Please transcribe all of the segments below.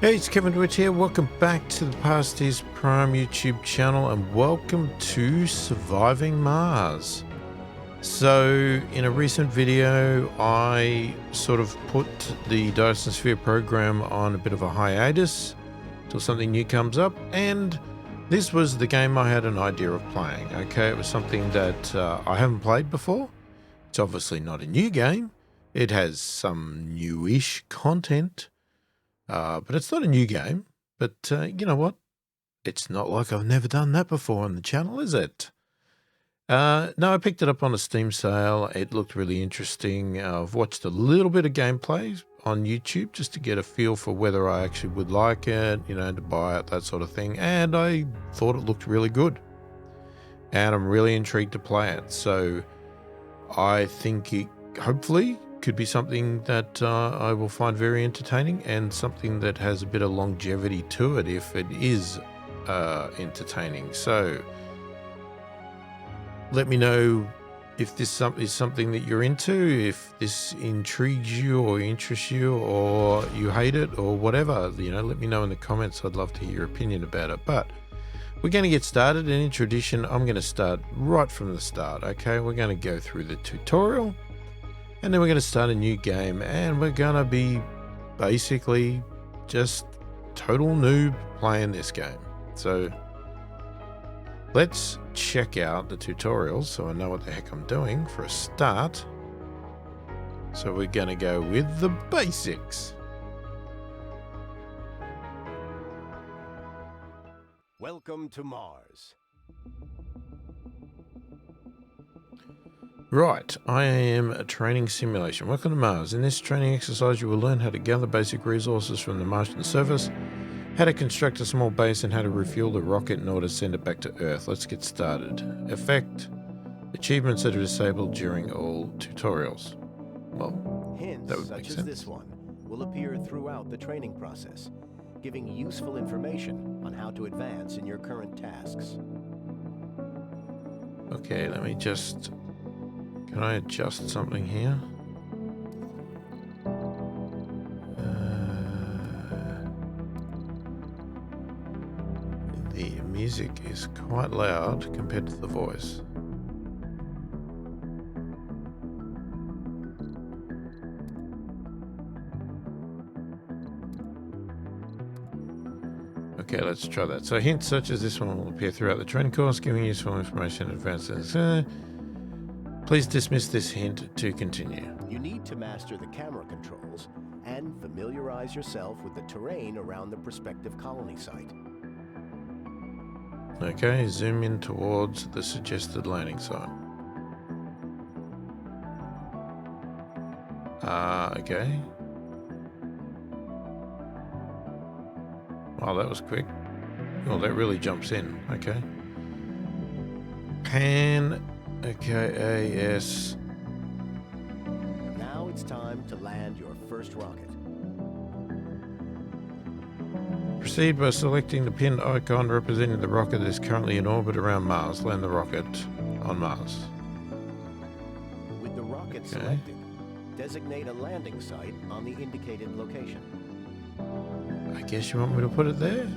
Hey, it's Kevin Twitch here. Welcome back to the pasthisprime YouTube channel and welcome to Surviving Mars. So, in a recent video, I sort of put the Dyson Sphere program on a bit of a hiatus till something new comes up, and this was the game I had an idea of playing. Okay, it was something that I haven't played before. It's obviously not a new game. It has some newish content. But it's not a new game. But you know what? It's not like I've never done that before on the channel, is it? No, I picked it up on a Steam sale. It looked really interesting. I've watched a little bit of gameplay on YouTube just to get a feel for whether I actually would like it, you know, to buy it, that sort of thing. And I thought it looked really good. And I'm really intrigued to play it. So I think it hopefully could be something that I will find very entertaining and something that has a bit of longevity to it if it is entertaining. So let me know if this is something that you're into, if this intrigues you or interests you or you hate it or whatever. You know, let me know in the comments. I'd love to hear your opinion about it. But we're going to get started, and in tradition, I'm going to start right from the start. Okay, we're going to go through the tutorial. And then we're going to start a new game, and we're going to be basically just total noob playing this game. So let's check out the tutorials so I know what the heck I'm doing for a start. So we're going to go with the basics. Welcome to Mars. Right, I am a training simulation. Welcome to Mars. In this training exercise, you will learn how to gather basic resources from the Martian surface, how to construct a small base, and how to refuel the rocket in order to send it back to Earth. Let's get started. Effect: achievements that are disabled during all tutorials. Well, hints that would make such as sense. this one will appear throughout the training process, giving useful information on how to advance in your current tasks. Okay, let me just... Can I adjust something here? The music is quite loud compared to the voice. Okay, let's try that. So hints such as this one will appear throughout the training course, giving useful information in advance. Please dismiss this hint to continue. You need to master the camera controls and familiarize yourself with the terrain around the prospective colony site. Okay, zoom in towards the suggested landing site. Okay. Wow, that was quick. Oh, that really jumps in. Okay. Pan. Okay, AS. Now it's time to land your first rocket. Proceed by selecting the pinned icon representing the rocket that is currently in orbit around Mars. Land the rocket on Mars. With the rocket selected, designate a landing site on the indicated location. I guess you want me to put it there?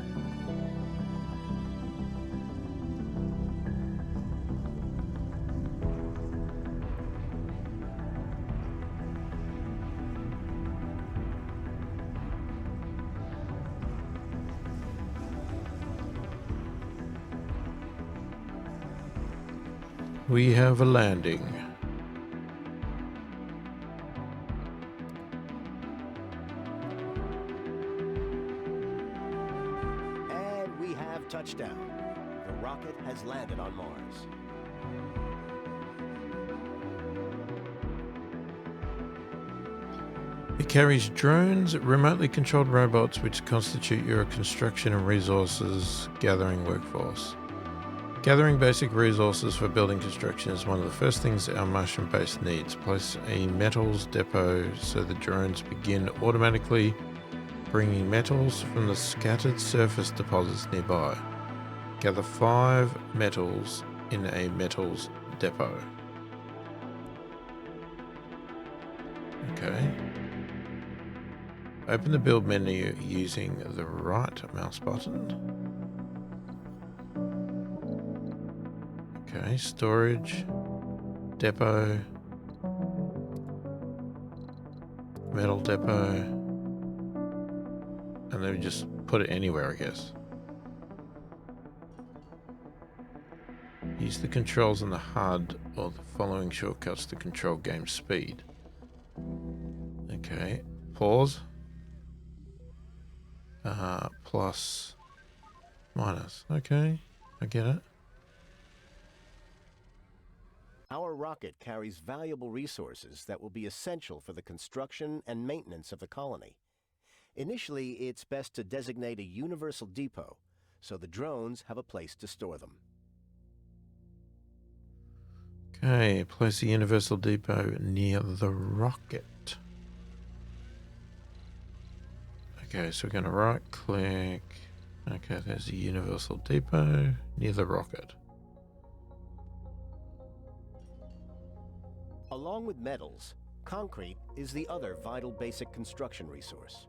We have a landing. And we have touchdown. The rocket has landed on Mars. It carries drones, remotely controlled robots, which constitute your construction and resources gathering workforce. Gathering basic resources for building construction is one of the first things our Martian base needs. Place a metals depot so the drones begin automatically bringing metals from the scattered surface deposits nearby. Gather 5 metals in a metals depot. Okay. Open the build menu using the right mouse button. Okay, storage, depot, metal depot, and then we just put it anywhere, I guess. Use the controls on the HUD or the following shortcuts to control game speed. Okay, pause. Plus, minus. Okay, I get it. Our rocket carries valuable resources that will be essential for the construction and maintenance of the colony. Initially, it's best to designate a universal depot so the drones have a place to store them. Okay, place the universal depot near the rocket. Okay, so we're going to right click. Okay, there's the universal depot near the rocket. Along with metals, concrete is the other vital basic construction resource.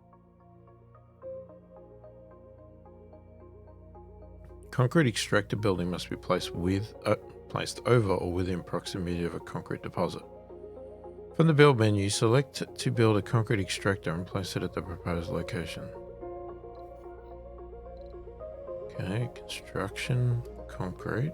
Concrete extractor building must be placed over or within proximity of a concrete deposit. From the build menu, select to build a concrete extractor and place it at the proposed location. Okay, construction, concrete.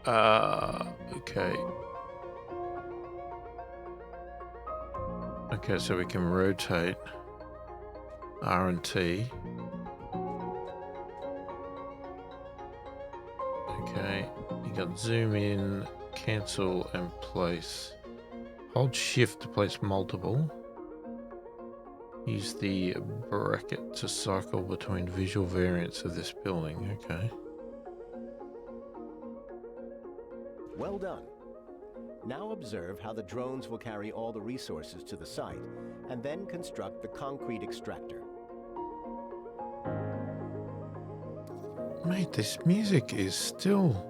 Okay. Okay, so we can rotate R and T. Okay, you got zoom in, cancel, and place. Hold shift to place multiple. Use the bracket to cycle between visual variants of this building. Okay. Well done. Now observe how the drones will carry all the resources to the site and then construct the concrete extractor. Mate, this music is still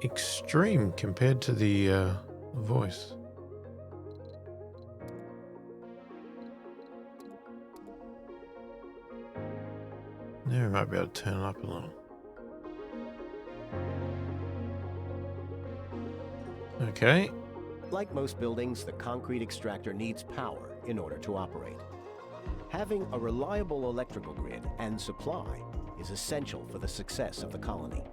extreme compared to the voice. Now we might be able to turn it up a little. Okay. Like most buildings, the concrete extractor needs power in order to operate. Having a reliable electrical grid and supply is essential for the success of the colony.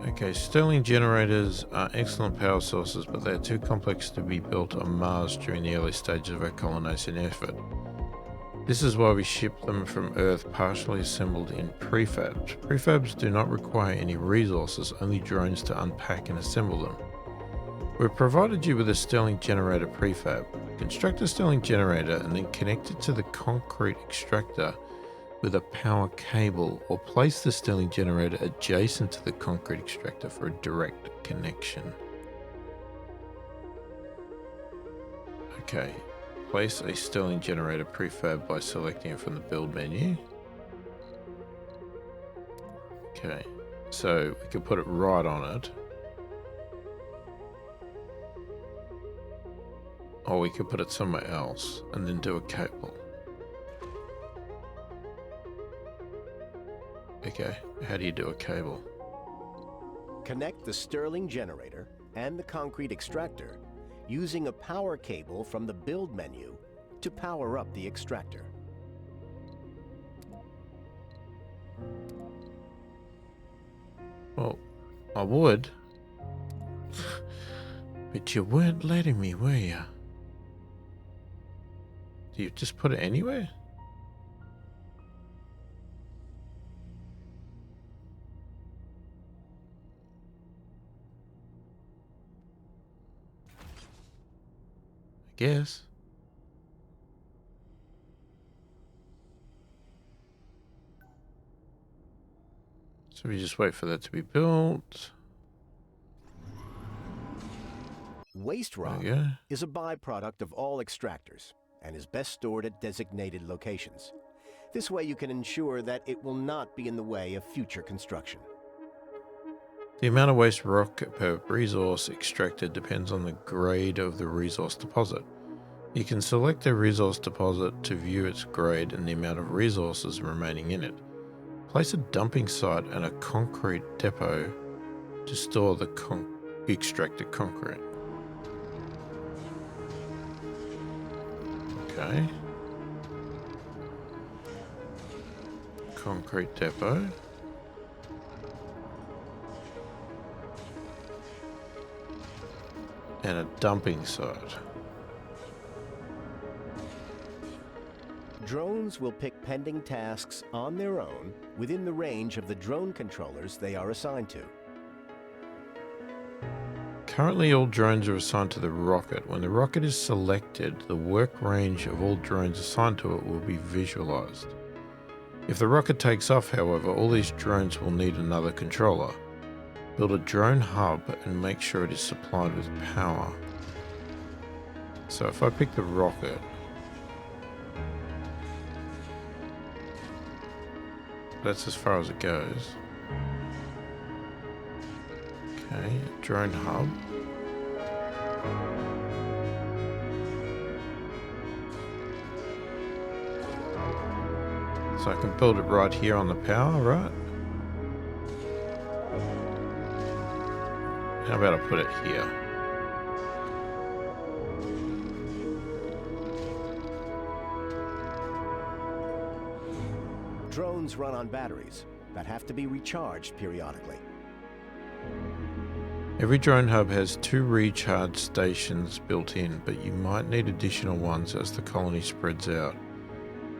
Okay, Stirling generators are excellent power sources, but they are too complex to be built on Mars during the early stages of our colonizing effort. This is why we ship them from Earth partially assembled in prefabs. Prefabs do not require any resources, only drones to unpack and assemble them. We've provided you with a Stirling generator prefab. Construct a Stirling generator and then connect it to the concrete extractor with a power cable, or place the Stirling generator adjacent to the concrete extractor for a direct connection. Okay. Place a Stirling generator prefab by selecting it from the build menu. Okay, so we can put it right on it. Or we could put it somewhere else and then do a cable. Okay, how do you do a cable? Connect the Stirling generator and the concrete extractor using a power cable from the build menu to power up the extractor. Well, I would. But you weren't letting me, were you? Do you just put it anywhere? I guess. So we just wait for that to be built. Waste rock There you go. is a byproduct of all extractors. and is best stored at designated locations. This way you can ensure that it will not be in the way of future construction. The amount of waste rock per resource extracted depends on the grade of the resource deposit. You can select a resource deposit to view its grade and the amount of resources remaining in it. Place a dumping site and a concrete depot to store the extracted concrete. Okay. Concrete depot. And a dumping site. Drones will pick pending tasks on their own within the range of the drone controllers they are assigned to. Currently, all drones are assigned to the rocket. When the rocket is selected, the work range of all drones assigned to it will be visualized. If the rocket takes off, however, all these drones will need another controller. Build a drone hub and make sure it is supplied with power. So if I pick the rocket, that's as far as it goes. Okay, drone hub. So I can build it right here on the power, right? How about I put it here? Drones run on batteries that have to be recharged periodically. Every drone hub has 2 recharge stations built in, but you might need additional ones as the colony spreads out.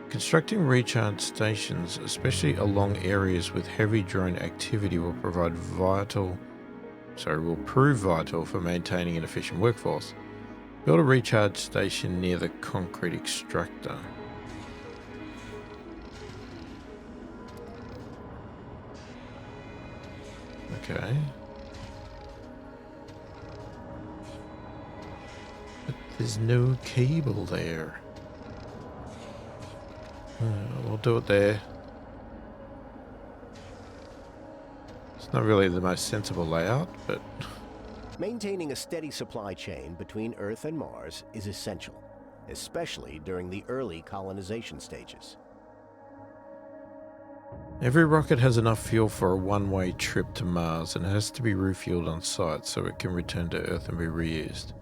Constructing recharge stations, especially along areas with heavy drone activity, will prove vital for maintaining an efficient workforce. Build a recharge station near the concrete extractor. Okay. But there's no cable there. We'll do it there. It's not really the most sensible layout, but... Maintaining a steady supply chain between Earth and Mars is essential, especially during the early colonization stages. Every rocket has enough fuel for a one-way trip to Mars and has to be refueled on site so it can return to Earth and be reused.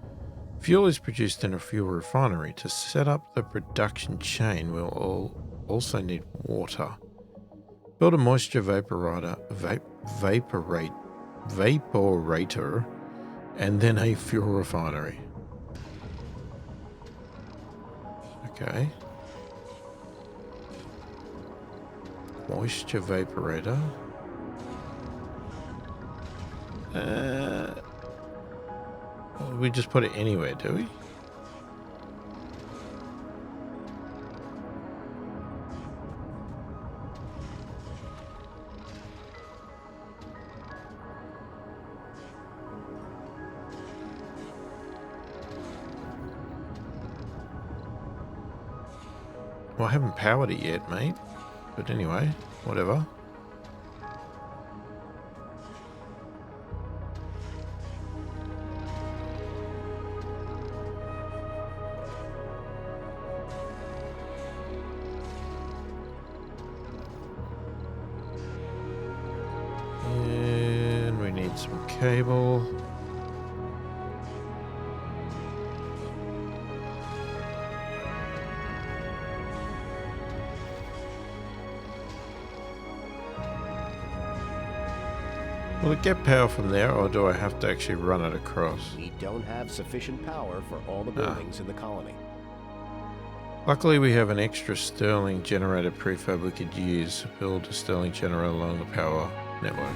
Fuel is produced in a fuel refinery. To set up the production chain, we'll also need water. Build a moisture vaporator, and then a fuel refinery. Okay. Moisture vaporator. We just put it anywhere, do we? Well, I haven't powered it yet, mate. But anyway, whatever. And we need some cable. Will it get power from there, or do I have to actually run it across? We don't have sufficient power for all the buildings in the colony. Luckily, we have an extra Stirling generator prefab we could use. Build a Stirling generator along the power network.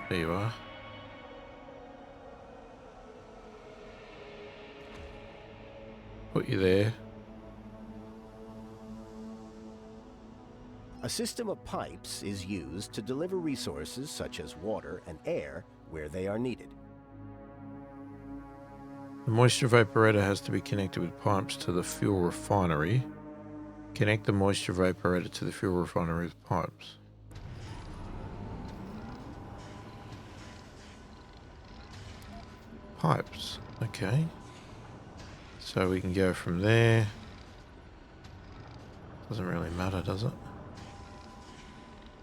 There you are. Put you there. A system of pipes is used to deliver resources such as water and air where they are needed. The moisture evaporator has to be connected with pipes to the fuel refinery. Connect the moisture evaporator to the fuel refinery with pipes. Pipes, okay. So we can go from there. Doesn't really matter, does it?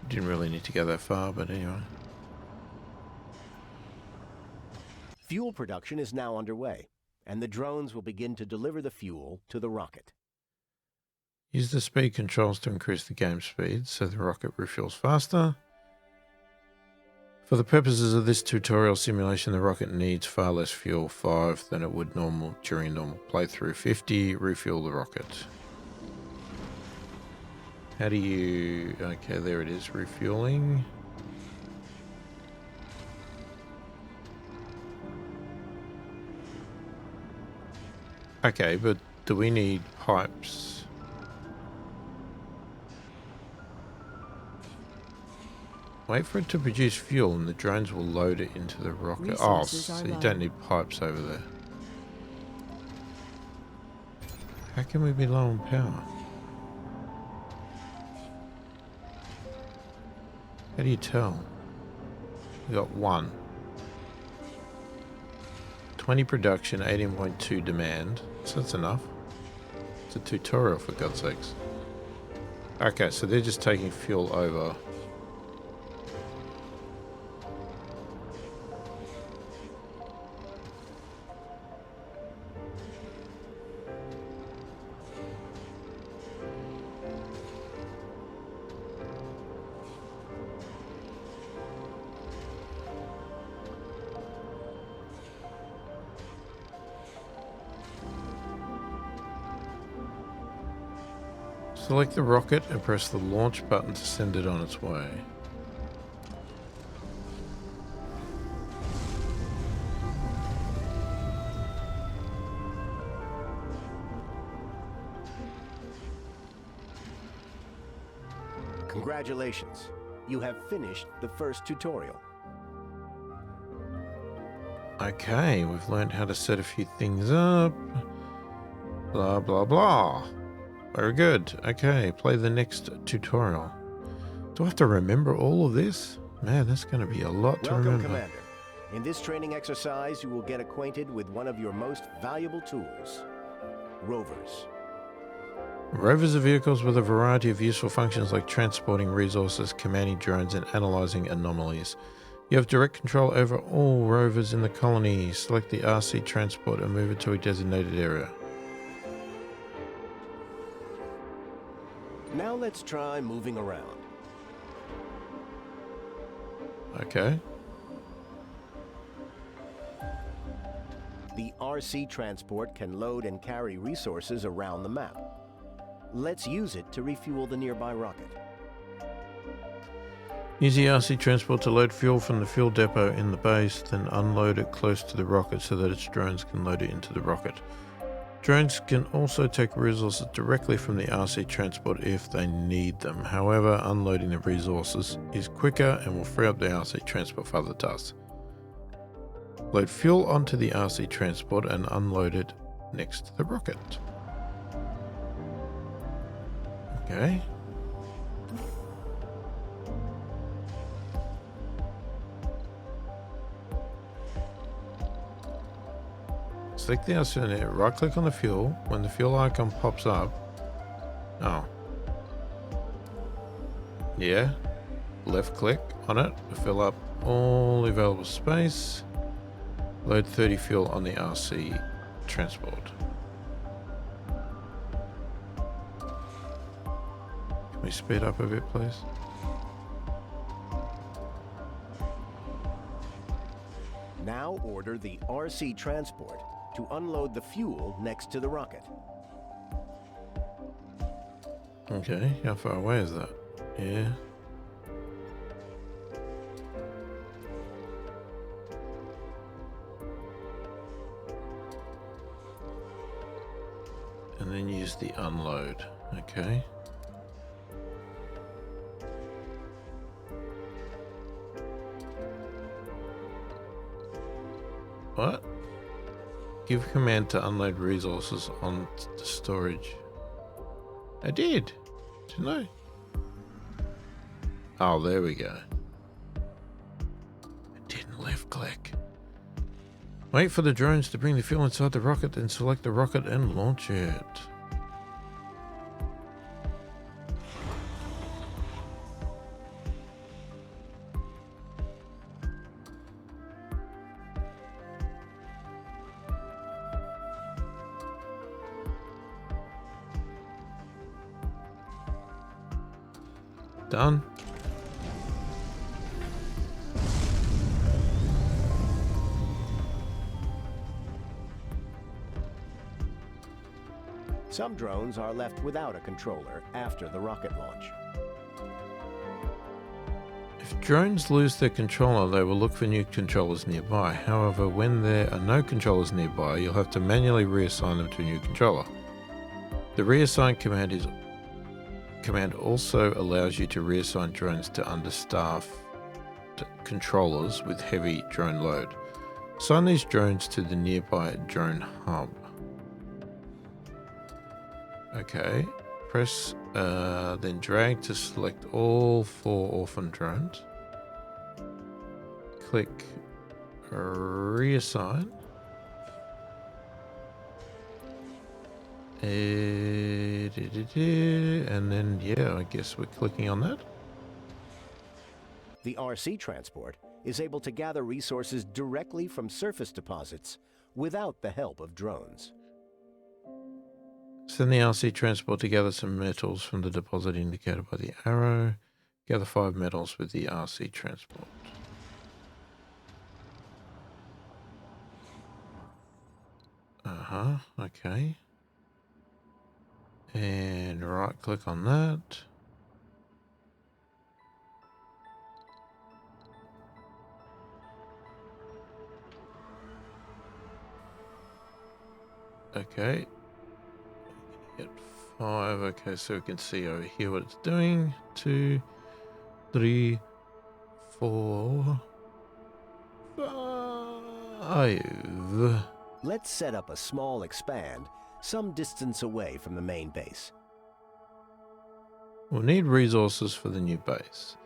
Didn't really need to go that far, but anyway. Fuel production is now underway, and the drones will begin to deliver the fuel to the rocket. Use the speed controls to increase the game speed so the rocket refuels faster. For the purposes of this tutorial simulation, the rocket needs far less fuel, 5, than it would during normal playthrough. 50, refuel the rocket. How do you... Okay, there it is, refueling. Okay, but do we need pipes? Wait for it to produce fuel and the drones will load it into the rocket. Oh, so you don't need pipes over there. How can we be low on power? How do you tell? We got 1. 20 production, 18.2 demand. So that's enough. It's a tutorial, for God's sakes. Okay, so they're just taking fuel over. Select the rocket and press the launch button to send it on its way. Congratulations, you have finished the first tutorial. Okay, we've learned how to set a few things up. Blah, blah, blah. Very good. Okay, play the next tutorial. Do I have to remember all of this? Man, that's going to be a lot to remember. Welcome, Commander. In this training exercise, you will get acquainted with one of your most valuable tools, Rovers. Rovers are vehicles with a variety of useful functions like transporting resources, commanding drones, and analyzing anomalies. You have direct control over all rovers in the colony. Select the RC transport and move it to a designated area. Now let's try moving around. Okay. The RC transport can load and carry resources around the map. Let's use it to refuel the nearby rocket. Use the RC transport to load fuel from the fuel depot in the base, then unload it close to the rocket so that its drones can load it into the rocket. Drones can also take resources directly from the RC transport if they need them. However, unloading the resources is quicker and will free up the RC transport for other tasks. Load fuel onto the RC transport and unload it next to the rocket. Okay. Select the RC, right click on the fuel. When the fuel icon pops up, oh. Yeah. Left click on it to fill up all available space. Load 30 fuel on the RC transport. Can we speed up a bit, please? Now order the RC transport to unload the fuel next to the rocket. Okay, how far away is that? Yeah. And then use the unload. Okay. What? Give command to unload resources on the storage. I did. Didn't I? Oh, there we go. I didn't left click. Wait for the drones to bring the fuel inside the rocket, then select the rocket and launch it. Done. Some drones are left without a controller after the rocket launch. If drones lose their controller, they will look for new controllers nearby. However, when there are no controllers nearby, you'll have to manually reassign them to a new controller. The reassign command also allows you to reassign drones to understaffed controllers with heavy drone load. Assign these drones to the nearby drone hub. Okay, press then drag to select all 4 orphan drones. Click reassign. And then, yeah, I guess we're clicking on that. The RC transport is able to gather resources directly from surface deposits without the help of drones. Send the RC transport to gather some metals from the deposit indicated by the arrow. Gather 5 metals with the RC transport. Okay. And right click on that. Okay. Get 5. Okay, so we can see over here what it's doing. 2, 3, 4, 5. Let's set up a small expand some distance away from the main base. We'll need resources for the new base.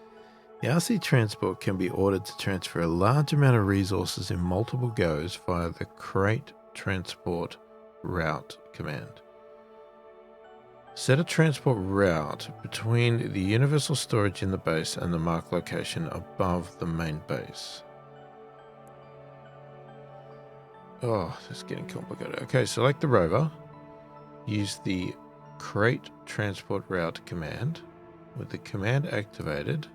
The RC transport can be ordered to transfer a large amount of resources in multiple goes via the crate transport route command. Set a transport route between the universal storage in the base and the marked location above the main base. Oh, this is getting complicated. Okay, select the rover. Use the crate transport route command. With the command activated,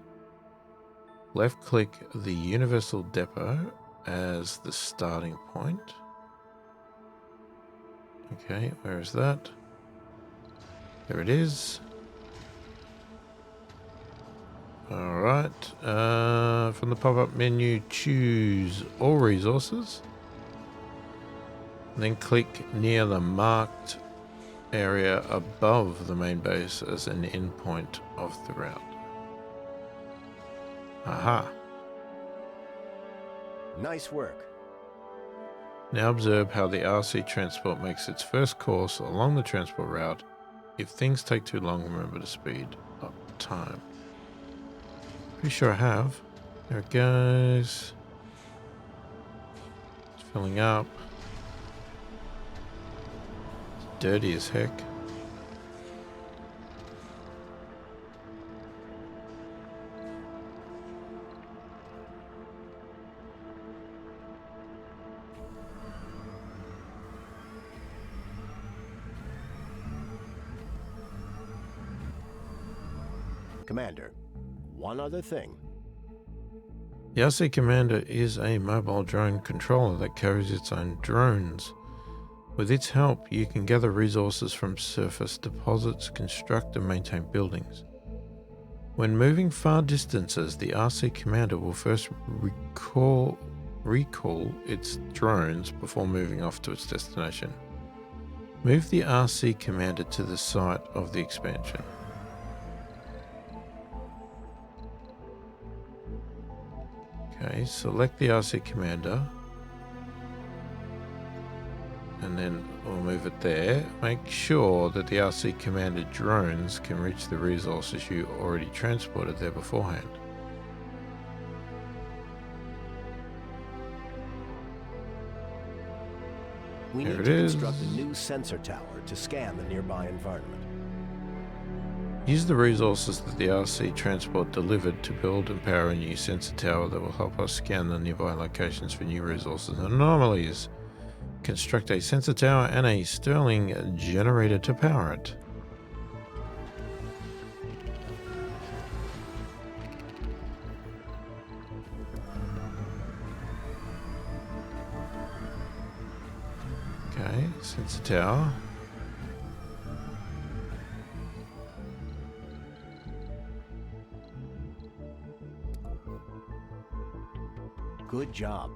left click the universal depot as the starting point. Okay, where is that? There it is. Alright, from the pop-up menu, choose all resources. Then click near the marked area above the main base as an endpoint of the route. Aha. Nice work. Now observe how the RC transport makes its first course along the transport route. If things take too long, remember to speed up time. Pretty sure I have. There it goes. It's filling up. Dirty as heck. Commander, one other thing. The RC Commander is a mobile drone controller that carries its own drones. With its help, you can gather resources from surface deposits, construct and maintain buildings. When moving far distances, the RC Commander will first recall its drones before moving off to its destination. Move the RC Commander to the site of the expansion. Okay, select the RC Commander. and then we'll move it there. Make sure that the RC commanded drones can reach the resources you already transported there beforehand. We Here need it to is. construct a new sensor tower to scan the nearby environment. Use the resources that the RC transport delivered to build and power a new sensor tower that will help us scan the nearby locations for new resources and anomalies. Construct a sensor tower and a Stirling generator to power it. Okay, sensor tower. Good job.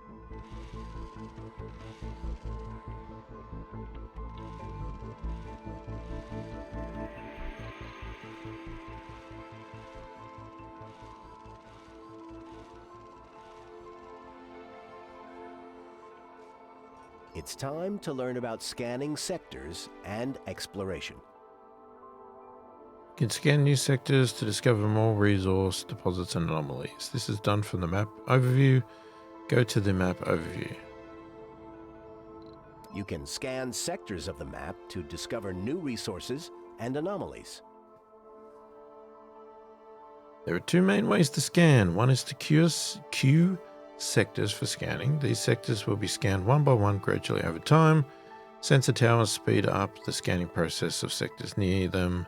It's time to learn about scanning sectors and exploration. You can scan new sectors to discover more resource deposits and anomalies. This is done from the map overview. Go to the map overview. You can scan sectors of the map to discover new resources and anomalies. There are two main ways to scan. One is to queue sectors for scanning. These sectors will be scanned one by one gradually over time. Sensor towers speed up the scanning process of sectors near them.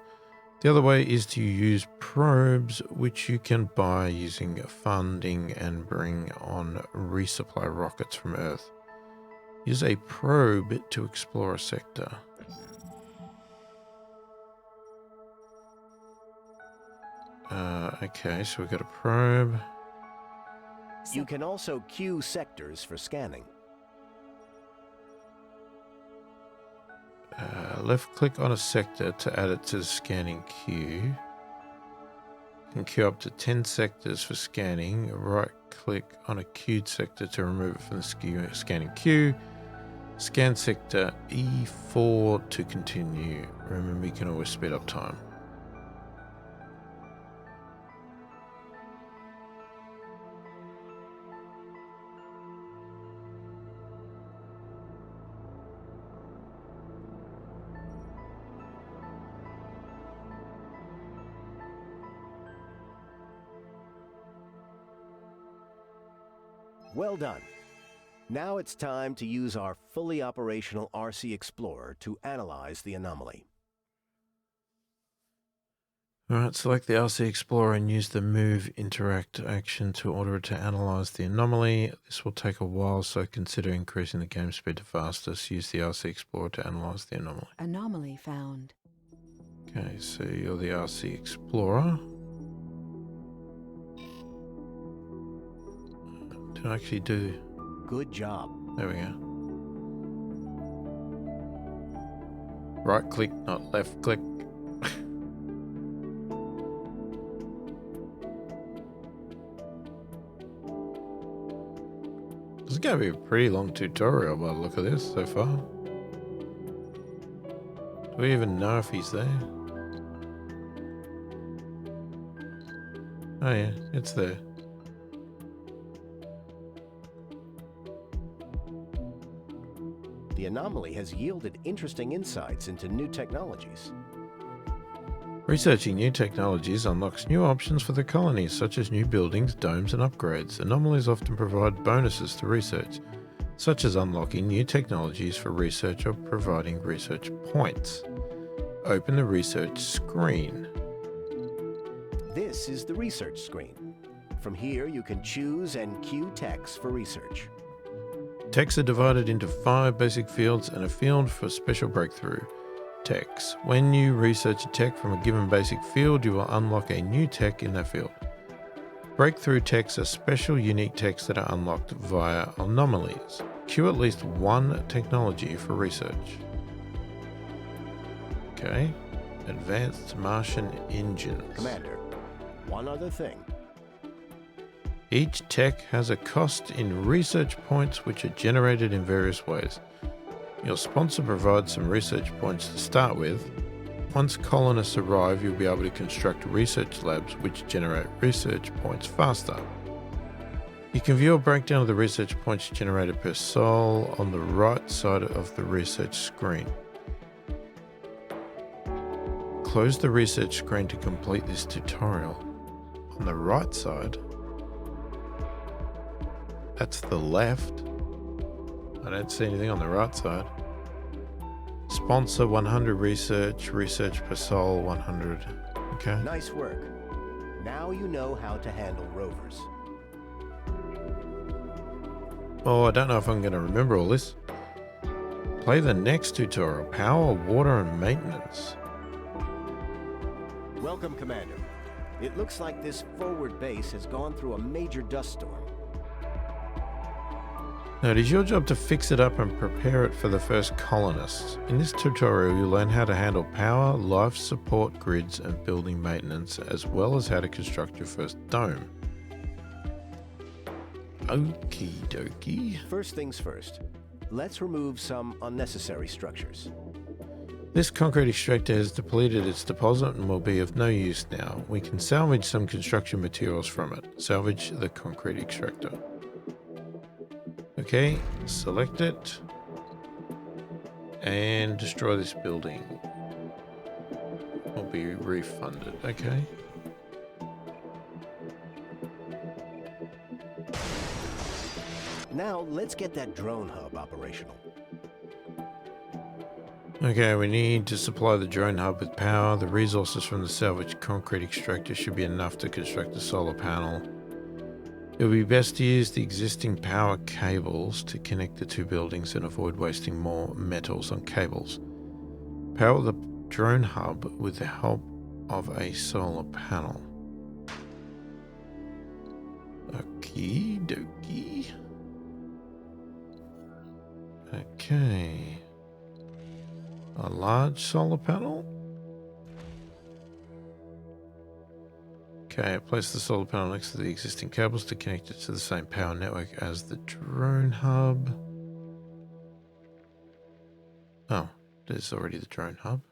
The other way is to use probes, which you can buy using funding and bring on resupply rockets from Earth. Use a probe to explore a sector. Okay, so we've got a probe. You can also queue sectors for scanning. Left click on a sector to add it to the scanning queue. You can queue up to 10 sectors for scanning. Right click on a queued sector to remove it from the scanning queue. Scan sector E4 to continue. Remember, you can always speed up time. Well done. Now it's time to use our fully operational RC Explorer to analyze the anomaly. Alright, select the RC Explorer and use the Move Interact action to order it to analyze the anomaly. This will take a while, so consider increasing the game speed to fastest. Use the RC Explorer to analyze the anomaly. Anomaly found. Okay, so you're the RC Explorer. Did I actually do... Good job. There we go. Right click, not left click. This is going to be a pretty long tutorial by the look of this so far. Do we even know if he's there? Oh yeah, it's there. The anomaly has yielded interesting insights into new technologies. Researching new technologies unlocks new options for the colonies, such as new buildings, domes, and upgrades. Anomalies often provide bonuses to research, such as unlocking new technologies for research or providing research points. Open the research screen. This is the research screen. From here, you can choose and queue techs for research. Techs are divided into 5 basic fields and a field for special breakthrough techs. When you research a tech from a given basic field, you will unlock a new tech in that field. Breakthrough techs are special, unique techs that are unlocked via anomalies. Queue at least one technology for research. Okay. Advanced Martian engines. Commander, one other thing. Each tech has a cost in research points which are generated in various ways. Your sponsor provides some research points to start with. Once colonists arrive, you'll be able to construct research labs which generate research points faster. You can view a breakdown of the research points generated per sol on the right side of the research screen. Close the research screen to complete this tutorial. On the right side, that's the left. I don't see anything on the right side. Sponsor 100 research per sol 100. Okay. Nice work. Now you know how to handle rovers. Oh, I don't know if I'm going to remember all this. Play the next tutorial, power, water and maintenance. Welcome, Commander. It looks like this forward base has gone through a major dust storm. Now it is your job to fix it up and prepare it for the first colonists. In this tutorial you'll learn how to handle power, life support grids and building maintenance, as well as how to construct your first dome. Okie dokie. First things first, let's remove some unnecessary structures. This concrete extractor has depleted its deposit and will be of no use now. We can salvage some construction materials from it. Salvage the concrete extractor. Okay, select it and destroy this building. Will be refunded. Okay. Now let's get that drone hub operational. Okay, we need to supply the drone hub with power. The resources from the salvaged concrete extractor should be enough to construct a solar panel. It would be best to use the existing power cables to connect the two buildings and avoid wasting more metals on cables. Power the drone hub with the help of a solar panel. Okie dokie. Okay. A large solar panel. Okay, place the solar panel next to the existing cables to connect it to the same power network as the drone hub. Oh, there's already the drone hub.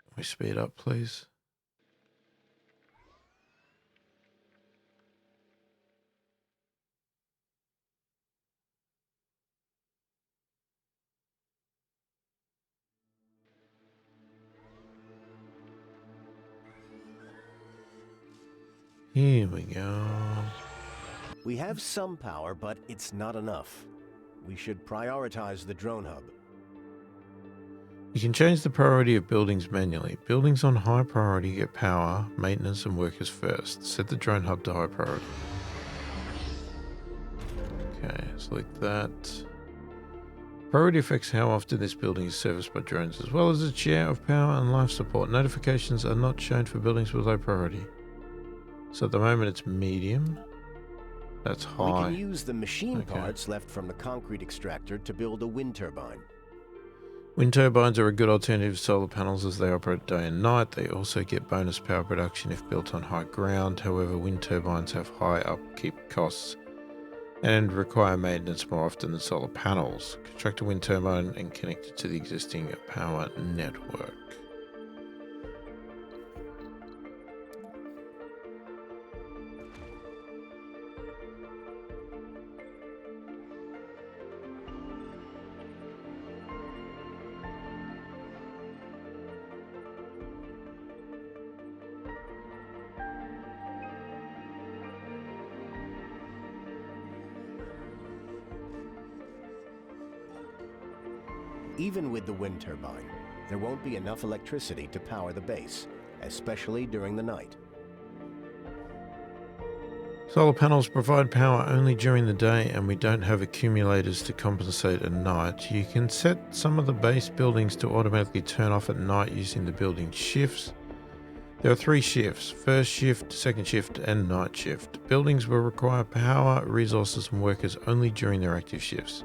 Can we speed up, please? Here we go. We have some power, but it's not enough. We should prioritize the drone hub. You can change the priority of buildings manually. Buildings on high priority get power, maintenance and workers first. Set the drone hub to high priority. Okay, select that. Priority affects how often this building is serviced by drones, as well as its share of power and life support. Notifications are not shown for buildings with low priority. So at the moment it's medium. That's high. We can use the machine parts left from the concrete extractor to build a wind turbine. Wind turbines are a good alternative to solar panels as they operate day and night. They also get bonus power production if built on high ground. However, wind turbines have high upkeep costs and require maintenance more often than solar panels. Construct a wind turbine and connect it to the existing power network. Even with the wind turbine, there won't be enough electricity to power the base, especially during the night. Solar panels provide power only during the day and we don't have accumulators to compensate at night. You can set some of the base buildings to automatically turn off at night using the building shifts. There are 3 shifts: first shift, second shift and night shift. Buildings will require power, resources and workers only during their active shifts.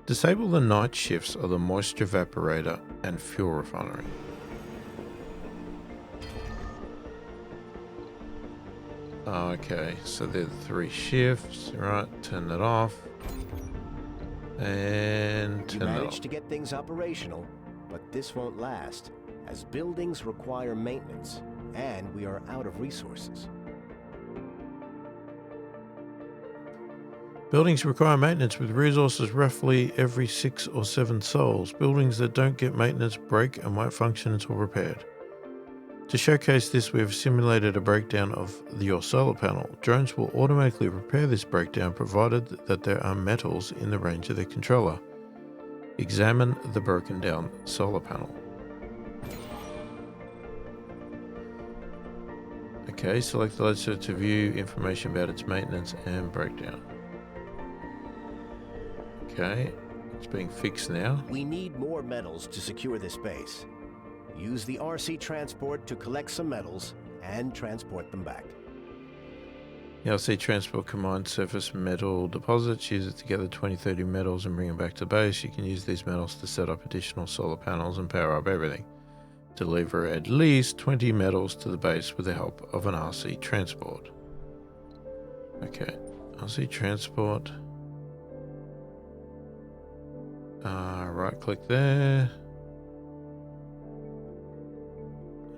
Disable the night shifts of the moisture evaporator and fuel refinery. Okay, so they're the 3 shifts, right? Turn that off. And You turn that managed on. to get things operational, but this won't last, as buildings require maintenance, and we are out of resources. Buildings require maintenance with resources roughly every 6 or 7 sols. Buildings that don't get maintenance break and won't function until repaired. To showcase this, we have simulated a breakdown of your solar panel. Drones will automatically repair this breakdown provided that there are metals in the range of their controller. Examine the broken down solar panel. Okay, select the laser to view information about its maintenance and breakdown. Okay, it's being fixed now. We need more metals to secure this base. Use the RC transport to collect some metals and transport them back. The RC transport combines surface metal deposits. Use it to gather 20-30 metals and bring them back to base. You can use these metals to set up additional solar panels and power up everything. Deliver at least 20 metals to the base with the help of an RC transport. Okay, RC transport. Right click there.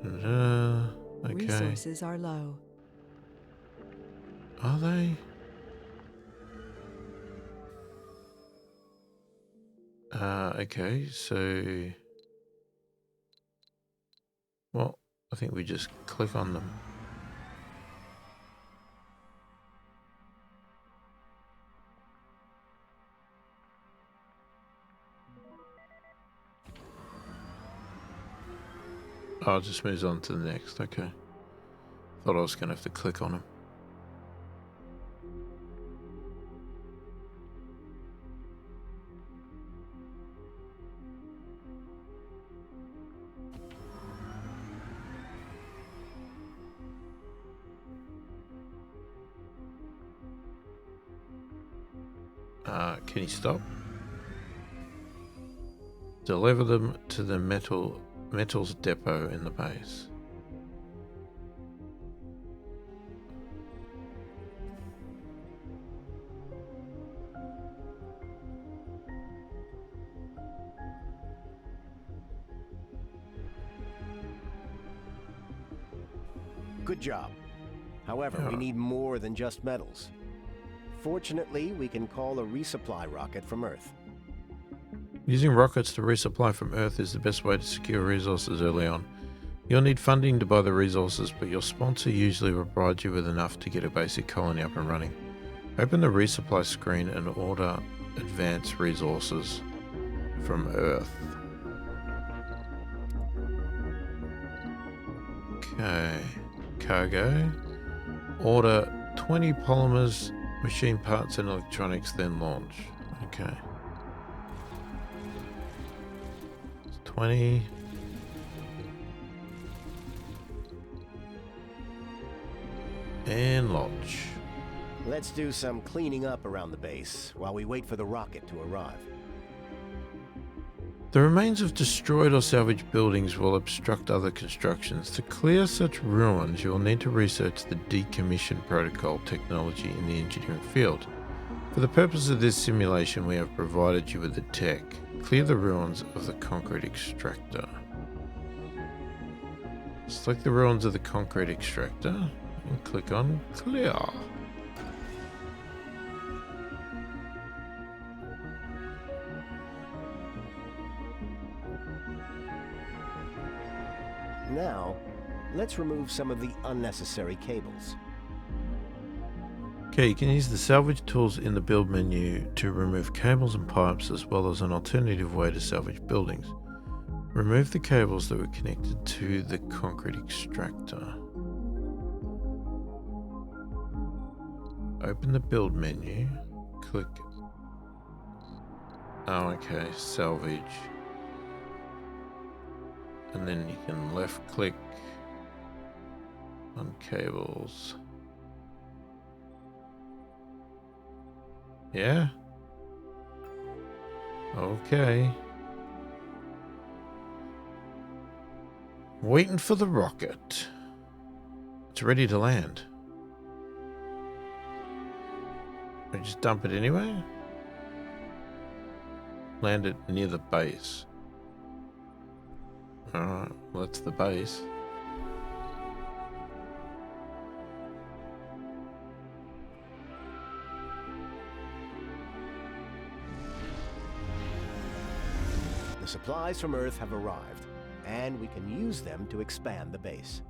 Okay. Resources are low. Are they? Okay, so... Well, I think we just click on them. Oh, it just moves on to the next, okay. Thought I was going to have to click on them. Can you stop? Deliver them to the metals depot in the base. Good job. However, we need more than just metals. Fortunately, we can call a resupply rocket from Earth. Using rockets to resupply from Earth is the best way to secure resources early on. You'll need funding to buy the resources, but your sponsor usually provides you with enough to get a basic colony up and running. Open the resupply screen and order advanced resources from Earth. Okay, cargo. Order 20 polymers, machine parts and electronics, then launch. Okay. 20. And launch. Let's do some cleaning up around the base while we wait for the rocket to arrive. The remains of destroyed or salvaged buildings will obstruct other constructions. To clear such ruins, you will need to research the decommission protocol technology in the engineering field. For the purpose of this simulation, we have provided you with the tech. Clear the ruins of the concrete extractor. Select the ruins of the concrete extractor and click on clear. Now, let's remove some of the unnecessary cables. Okay, you can use the salvage tools in the build menu to remove cables and pipes, as well as an alternative way to salvage buildings. Remove the cables that were connected to the concrete extractor. Open the build menu, click, okay, salvage. And then you can left click on cables. Yeah? Okay. Waiting for the rocket. It's ready to land. We just dump it anyway? Land it near the base. Alright, well, that's the base. The supplies from Earth have arrived, and we can use them to expand the base.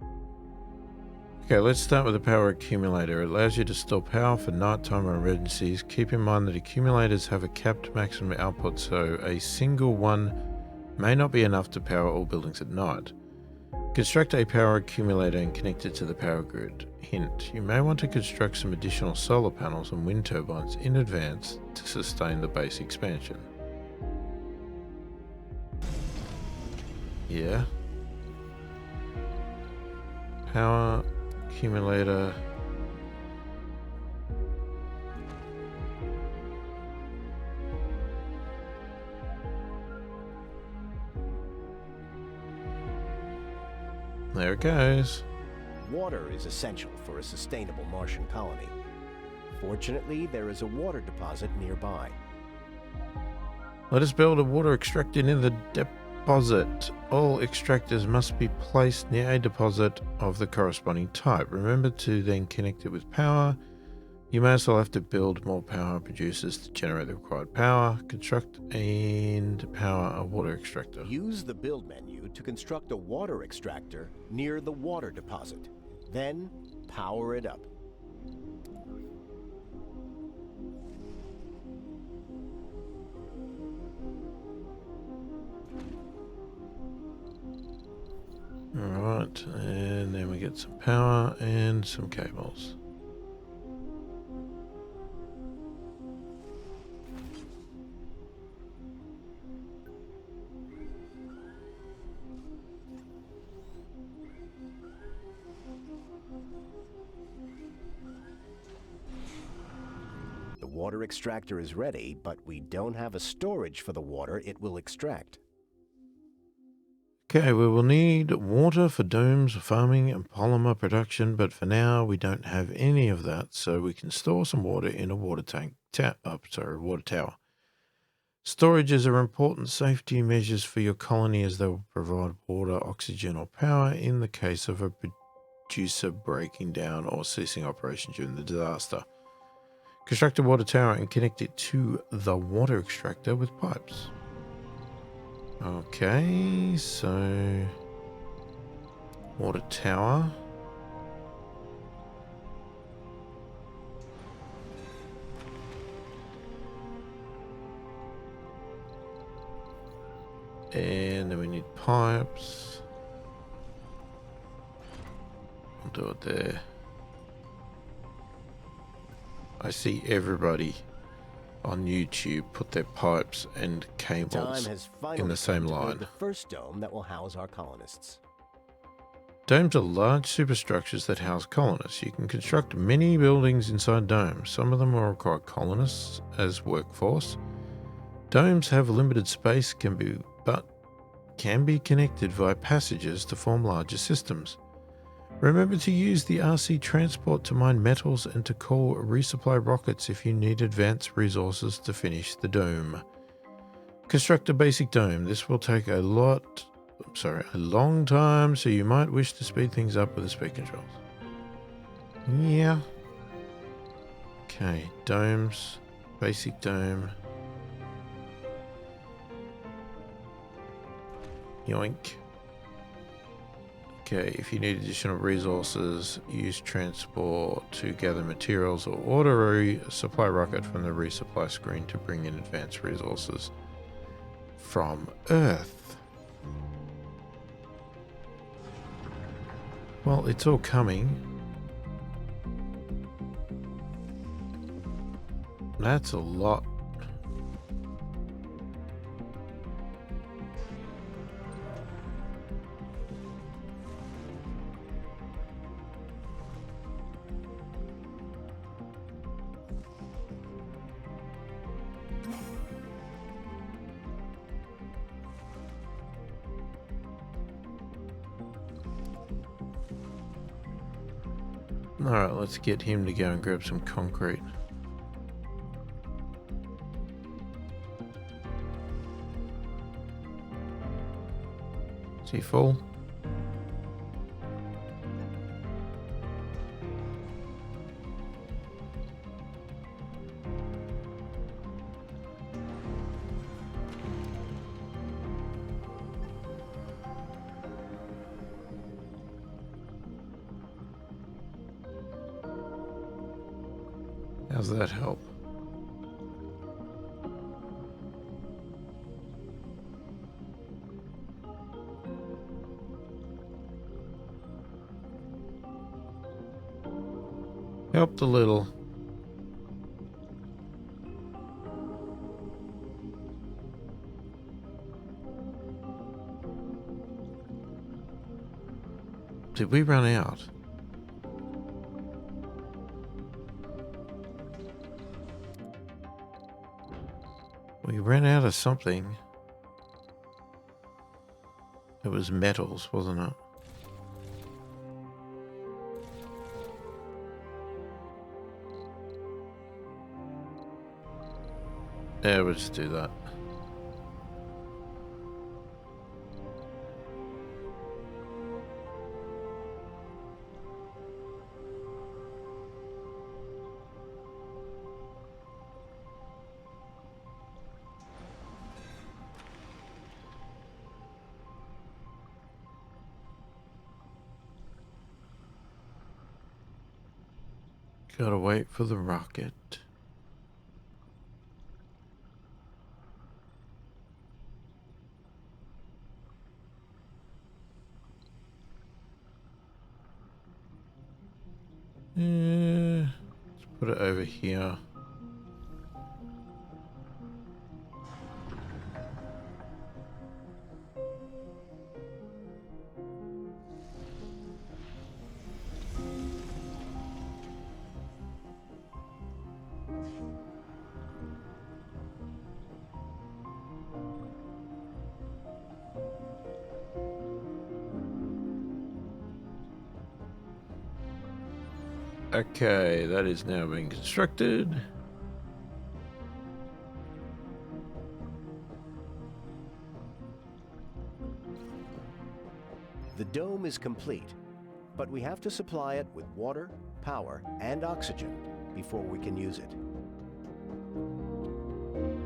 Okay, let's start with the power accumulator. It allows you to store power for nighttime or emergencies. Keep in mind that accumulators have a capped maximum output, so a single one may not be enough to power all buildings at night. Construct a power accumulator and connect it to the power grid. Hint, you may want to construct some additional solar panels and wind turbines in advance to sustain the base expansion. Yeah. Power accumulator. There it goes. Water is essential for a sustainable Martian colony. Fortunately, there is a water deposit nearby. Let us build a water extractor in the deposit. All extractors must be placed near a deposit of the corresponding type. Remember to then connect it with power. You may also have to build more power producers to generate the required power. Construct and power a water extractor. Use the build menu to construct a water extractor near the water deposit. Then, power it up. Alright, and then we get some power and some cables. The water extractor is ready, but we don't have a storage for the water it will extract. Okay, we will need water for domes, farming, and polymer production, but for now we don't have any of that, so we can store some water in a water water tower. Storages are important safety measures for your colony as they will provide water, oxygen, or power in the case of a producer breaking down or ceasing operation during the disaster. Construct a water tower and connect it to the water extractor with pipes. Okay, so water tower. And then we need pipes. I'll do it there. I see everybody on YouTube put their pipes and cables in the same line. The first dome that will house our colonists. Domes are large superstructures that house colonists. You can construct many buildings inside domes. Some of them will require colonists as workforce. Domes have limited space, but can be connected via passages to form larger systems. Remember to use the RC transport to mine metals and to call resupply rockets if you need advanced resources to finish the dome. Construct a basic dome. This will take a long time, so you might wish to speed things up with the speed controls. Yeah. Okay, domes, basic dome. Yoink. Okay, if you need additional resources, use transport to gather materials or order a supply rocket from the resupply screen to bring in advanced resources from Earth. Well, it's all coming. That's a lot. Alright, let's get him to go and grab some concrete. Is he full? How's that help? Helped a little. Did we run out? We ran out of something. It was metals, wasn't it? Yeah, we'll just do that. Gotta wait for the rocket. Yeah, let's put it over here. Okay, that is now being constructed. The dome is complete, but we have to supply it with water, power, and oxygen before we can use it.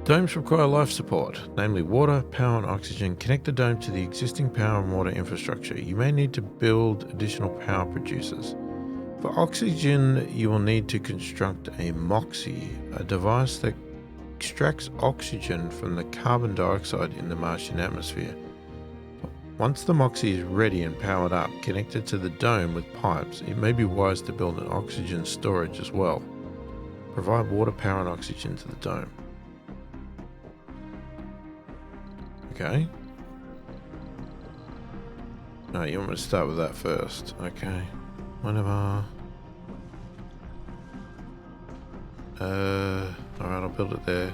Domes require life support, namely water, power, and oxygen. Connect the dome to the existing power and water infrastructure. You may need to build additional power producers. For oxygen, you will need to construct a MOXIE, a device that extracts oxygen from the carbon dioxide in the Martian atmosphere. Once the MOXIE is ready and powered up, connected to the dome with pipes, it may be wise to build an oxygen storage as well. Provide water, power, and oxygen to the dome. Okay. No, you want me to start with that first. Okay. Whatever. Alright, I'll build it there.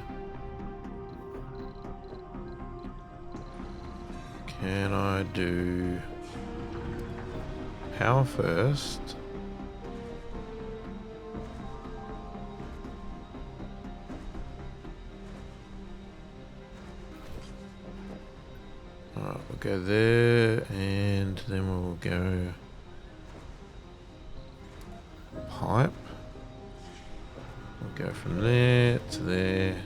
Can I do power first? Alright, we'll go there and then we'll go pipe. We'll go from there to there.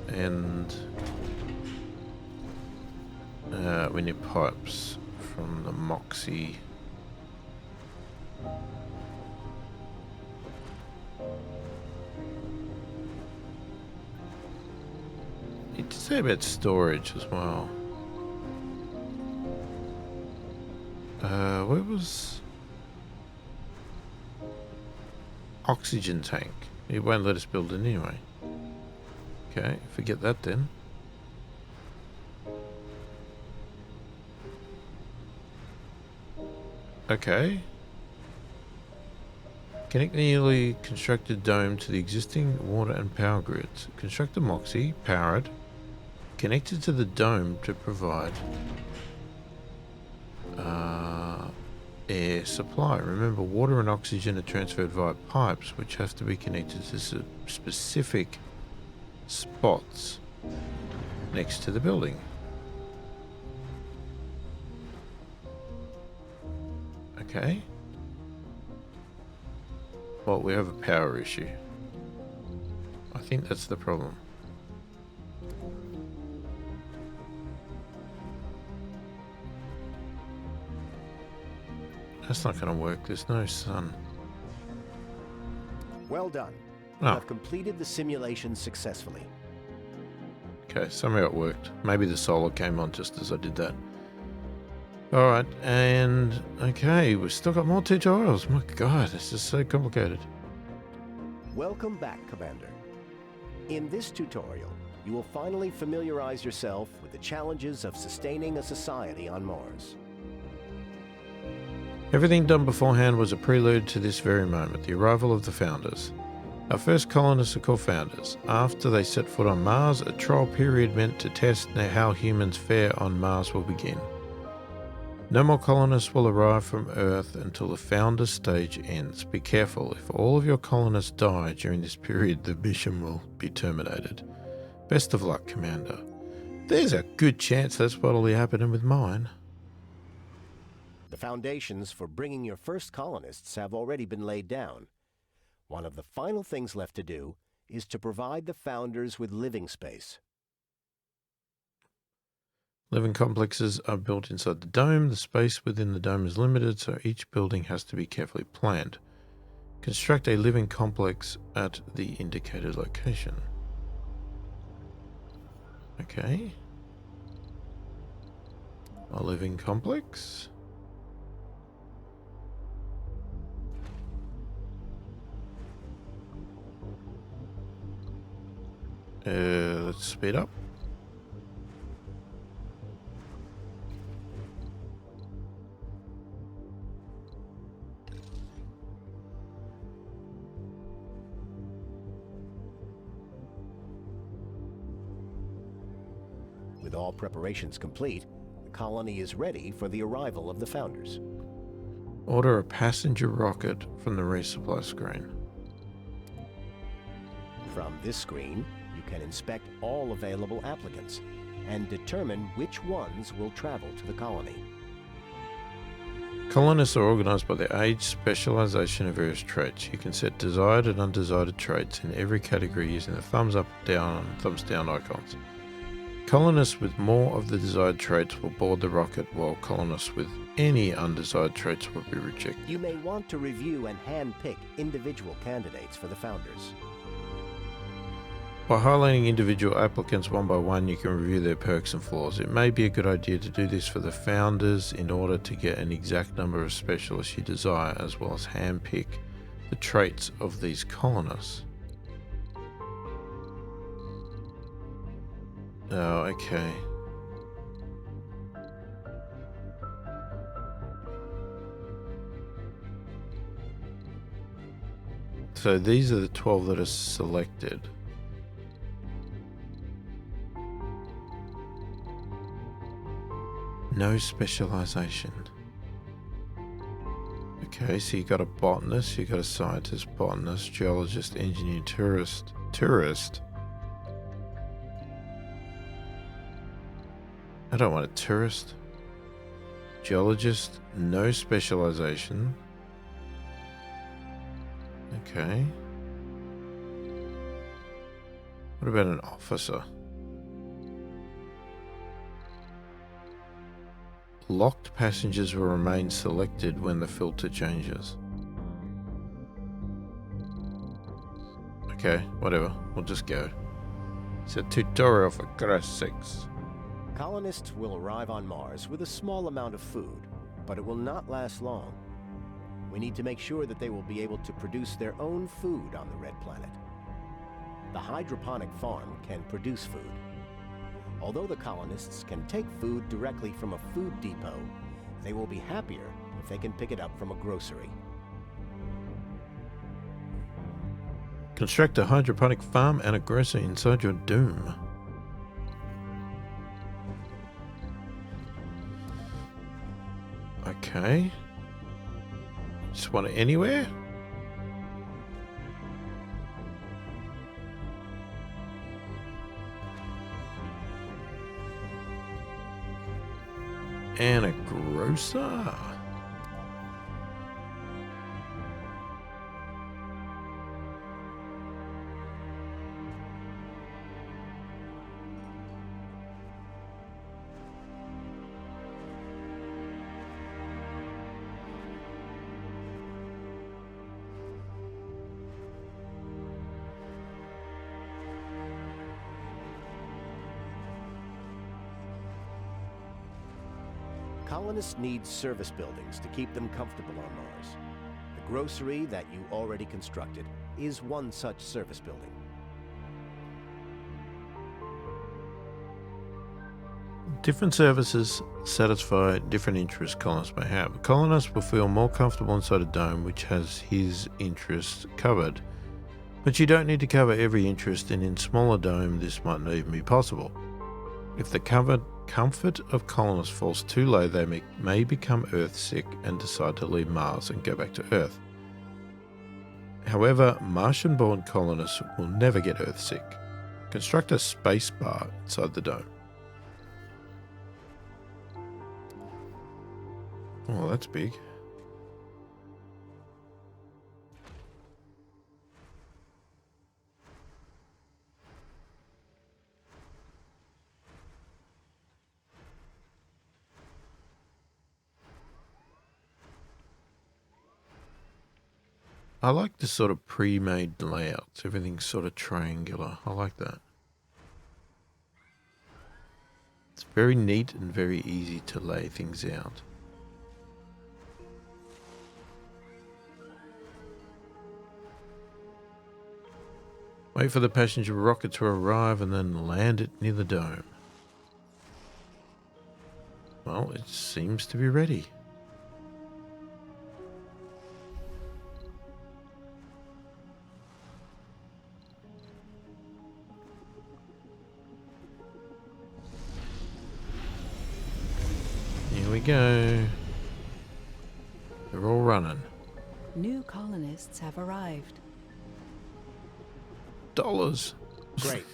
And we need pipes from the MOXIE. Need to say about storage as well. Where was oxygen tank? It won't let us build it anyway. Okay, forget that then. Okay. Connect the newly constructed dome to the existing water and power grids. Construct the MOXIE, power it, connect it to the dome to provide air supply. Remember, water and oxygen are transferred via pipes, which have to be connected to specific spots next to the building. Okay. Well, we have a power issue. I think that's the problem. That's not going to work. There's no sun. Well done. Oh. You have completed the simulation successfully. Okay, somehow it worked. Maybe the solar came on just as I did that. Alright, and okay, we've still got more tutorials. My god, this is so complicated. Welcome back, Commander. In this tutorial, you will finally familiarize yourself with the challenges of sustaining a society on Mars. Everything done beforehand was a prelude to this very moment, the arrival of the founders. Our first colonists are called founders. After they set foot on Mars, a trial period meant to test how humans fare on Mars will begin. No more colonists will arrive from Earth until the founder stage ends. Be careful, if all of your colonists die during this period, the mission will be terminated. Best of luck, Commander. There's a good chance that's what'll be happening with mine. The foundations for bringing your first colonists have already been laid down. One of the final things left to do is to provide the founders with living space. Living complexes are built inside the dome. The space within the dome is limited, so each building has to be carefully planned. Construct a living complex at the indicated location. Okay. A living complex. Let's speed up. With all preparations complete, the colony is ready for the arrival of the founders. Order a passenger rocket from the resupply screen. From this screen, you can inspect all available applicants and determine which ones will travel to the colony. Colonists are organized by their age, specialization, and various traits. You can set desired and undesired traits in every category using the thumbs up, down, and thumbs down icons. Colonists with more of the desired traits will board the rocket, while colonists with any undesired traits will be rejected. You may want to review and hand-pick individual candidates for the founders. By highlighting individual applicants one by one, you can review their perks and flaws. It may be a good idea to do this for the founders in order to get an exact number of specialists you desire, as well as handpick the traits of these colonists. Oh, okay. So these are the 12 that are selected. No specialization. Okay, so you got a botanist, you got a scientist, botanist, geologist, engineer, tourist. I don't want a tourist. Geologist, no specialization. Okay. What about an officer? Locked passengers will remain selected when the filter changes. Okay, whatever. We'll just go. It's a tutorial for Christ's sakes. Colonists will arrive on Mars with a small amount of food, but it will not last long. We need to make sure that they will be able to produce their own food on the red planet. The hydroponic farm can produce food. Although the colonists can take food directly from a food depot, they will be happier if they can pick it up from a grocery. Construct a hydroponic farm and a grocery inside your dome. Okay. Just want it anywhere? And a grocer. Colonists need service buildings to keep them comfortable on Mars. The grocery that you already constructed is one such service building. Different services satisfy different interests colonists may have. A colonist will feel more comfortable inside a dome which has his interests covered, but you don't need to cover every interest, and in smaller dome this might not even be possible. If the comfort of colonists falls too low, they may become Earth-sick and decide to leave Mars and go back to Earth. However, Martian-born colonists will never get Earth-sick. Construct a space bar inside the dome. Oh, that's big. I like this sort of pre-made layouts. Everything's sort of triangular. I like that. It's very neat and very easy to lay things out. Wait for the passenger rocket to arrive and then land it near the dome. Well, it seems to be ready. Here we go. They're all running. New colonists have arrived. Dollars. Great.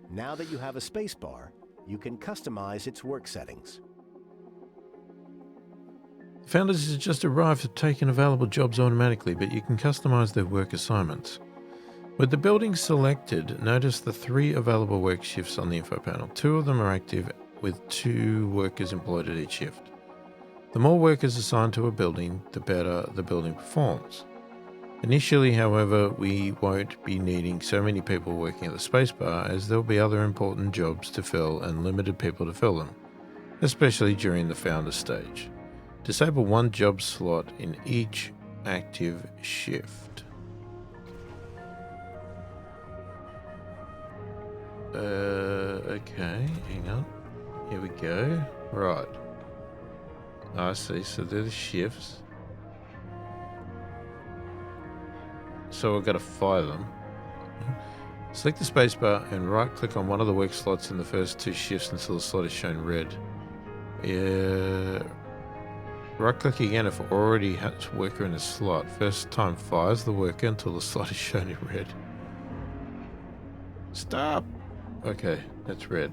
Now that you have a spacebar, you can customize its work settings. Founders has just arrived at taking available jobs automatically, but you can customize their work assignments. With the building selected, notice the 3 available work shifts on the info panel. 2 of them are active, with 2 workers employed at each shift. The more workers assigned to a building, the better the building performs. Initially, however, we won't be needing so many people working at the spacebar, as there'll be other important jobs to fill and limited people to fill them, especially during the founder stage. Disable 1 job slot in each active shift. Okay, hang on. Here we go. Right. I see, so they're the shifts. So I've got to fire them. Select the spacebar and right click on one of the work slots in the first 2 shifts until the slot is shown red. Right click again if it already has a worker in a slot. First time fires the worker until the slot is shown in red. Stop! Okay, that's red.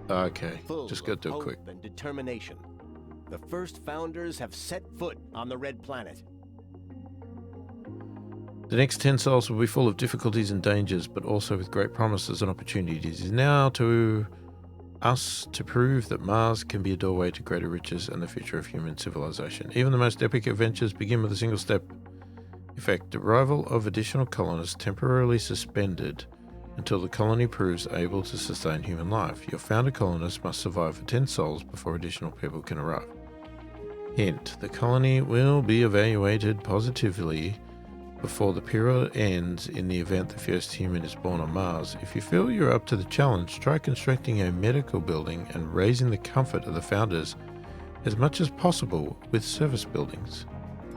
Okay, just got to do it quick. Hope and determination. The first founders have set foot on the red planet. The next 10 sols will be full of difficulties and dangers, but also with great promises and opportunities. It is now to us to prove that Mars can be a doorway to greater riches and the future of human civilization. Even the most epic adventures begin with a single step. In fact, the arrival of additional colonists temporarily suspended until the colony proves able to sustain human life. Your founder colonists must survive for 10 sols before additional people can arrive. Hint: the colony will be evaluated positively before the period ends in the event the first human is born on Mars. If you feel you're up to the challenge, try constructing a medical building and raising the comfort of the founders as much as possible with service buildings.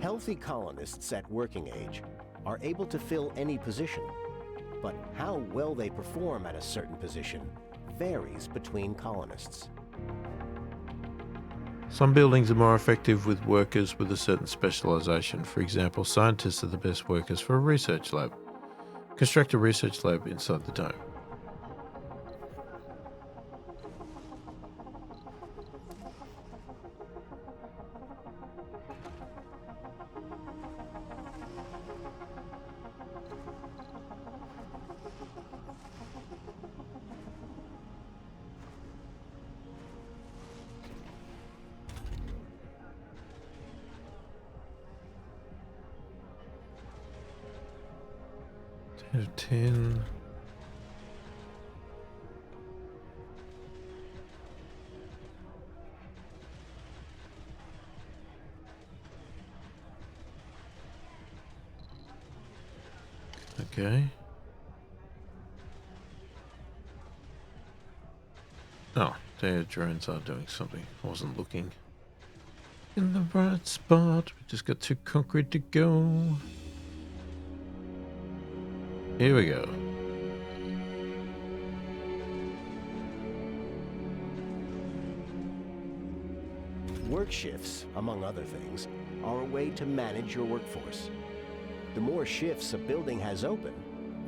Healthy colonists at working age are able to fill any position, but how well they perform at a certain position varies between colonists. Some buildings are more effective with workers with a certain specialization. For example, scientists are the best workers for a research lab. Construct a research lab inside the dome. Out of 10. Okay. Oh, their drones are doing something. I wasn't looking in the right spot. We just got 2 concrete to go. Here we go. Work shifts, among other things, are a way to manage your workforce. The more shifts a building has open,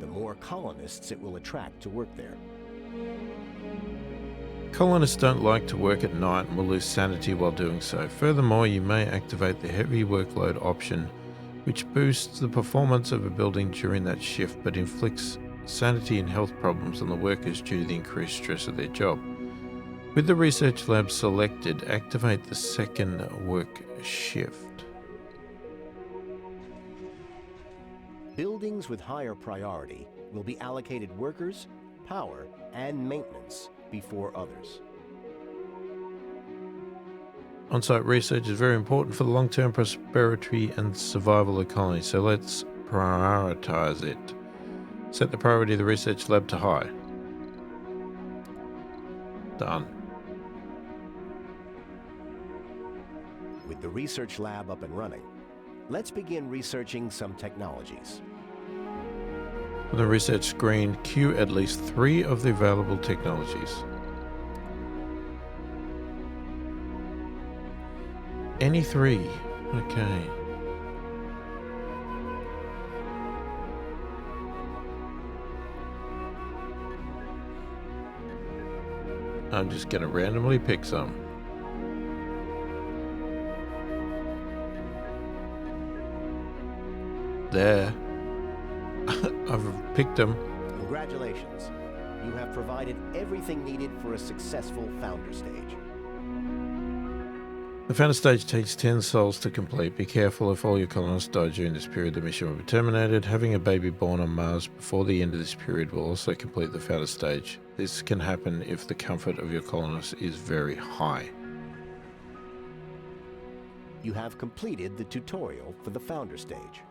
the more colonists it will attract to work there. Colonists don't like to work at night and will lose sanity while doing so. Furthermore, you may activate the heavy workload option, which boosts the performance of a building during that shift but inflicts sanity and health problems on the workers due to the increased stress of their job. With the research lab selected, activate the second work shift. Buildings with higher priority will be allocated workers, power, and maintenance before others. On-site research is very important for the long-term prosperity and survival of the colony, so let's prioritize it. Set the priority of the research lab to high. Done. With the research lab up and running, let's begin researching some technologies. On the research screen, queue at least 3 of the available technologies. Any 3. Okay. I'm just going to randomly pick some. There. I've picked them. Congratulations. You have provided everything needed for a successful founder stage. The founder stage takes 10 souls to complete. Be careful, if all your colonists die during this period, the mission will be terminated. Having a baby born on Mars before the end of this period will also complete the founder stage. This can happen if the comfort of your colonists is very high. You have completed the tutorial for the founder stage.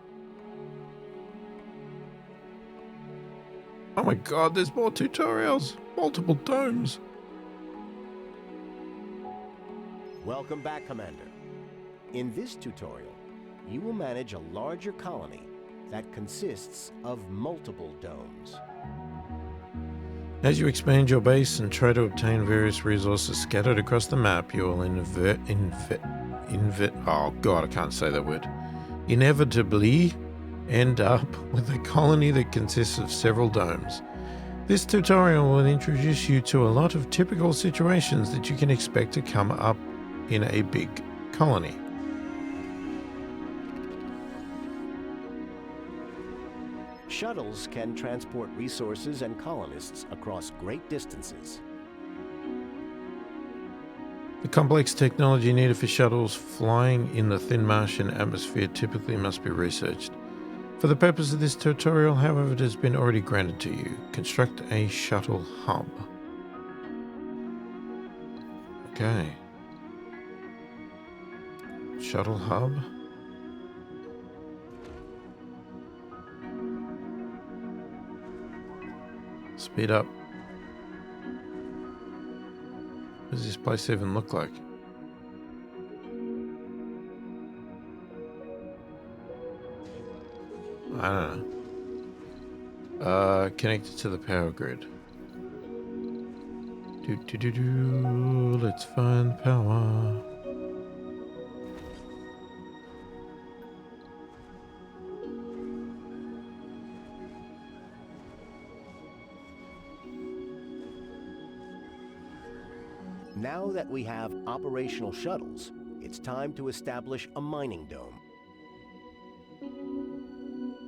Oh my god, there's more tutorials! Multiple domes! Welcome back, Commander. In this tutorial, you will manage a larger colony that consists of multiple domes. As you expand your base and try to obtain various resources scattered across the map, you will inevitably end up with a colony that consists of several domes. This tutorial will introduce you to a lot of typical situations that you can expect to come up in a big colony. Shuttles can transport resources and colonists across great distances. The complex technology needed for shuttles flying in the thin Martian atmosphere typically must be researched. For the purpose of this tutorial, however, it has been already granted to you. Construct a shuttle hub. Okay. Shuttle hub. Speed up. What does this place even look like? I don't know. Connected to the power grid. Let's find power. Now that we have operational shuttles, it's time to establish a mining dome.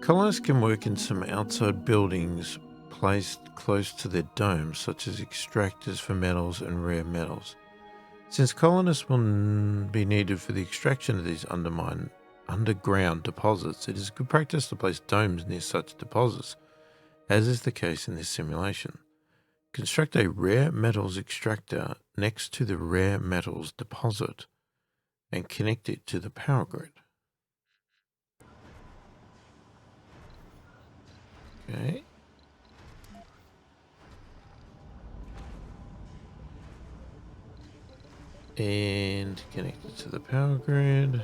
Colonists can work in some outside buildings placed close to their domes, such as extractors for metals and rare metals. Since colonists will be needed for the extraction of these underground deposits, it is good practice to place domes near such deposits, as is the case in this simulation. Construct a rare metals extractor next to the rare metals deposit and connect it to the power grid. Okay. And connect it to the power grid.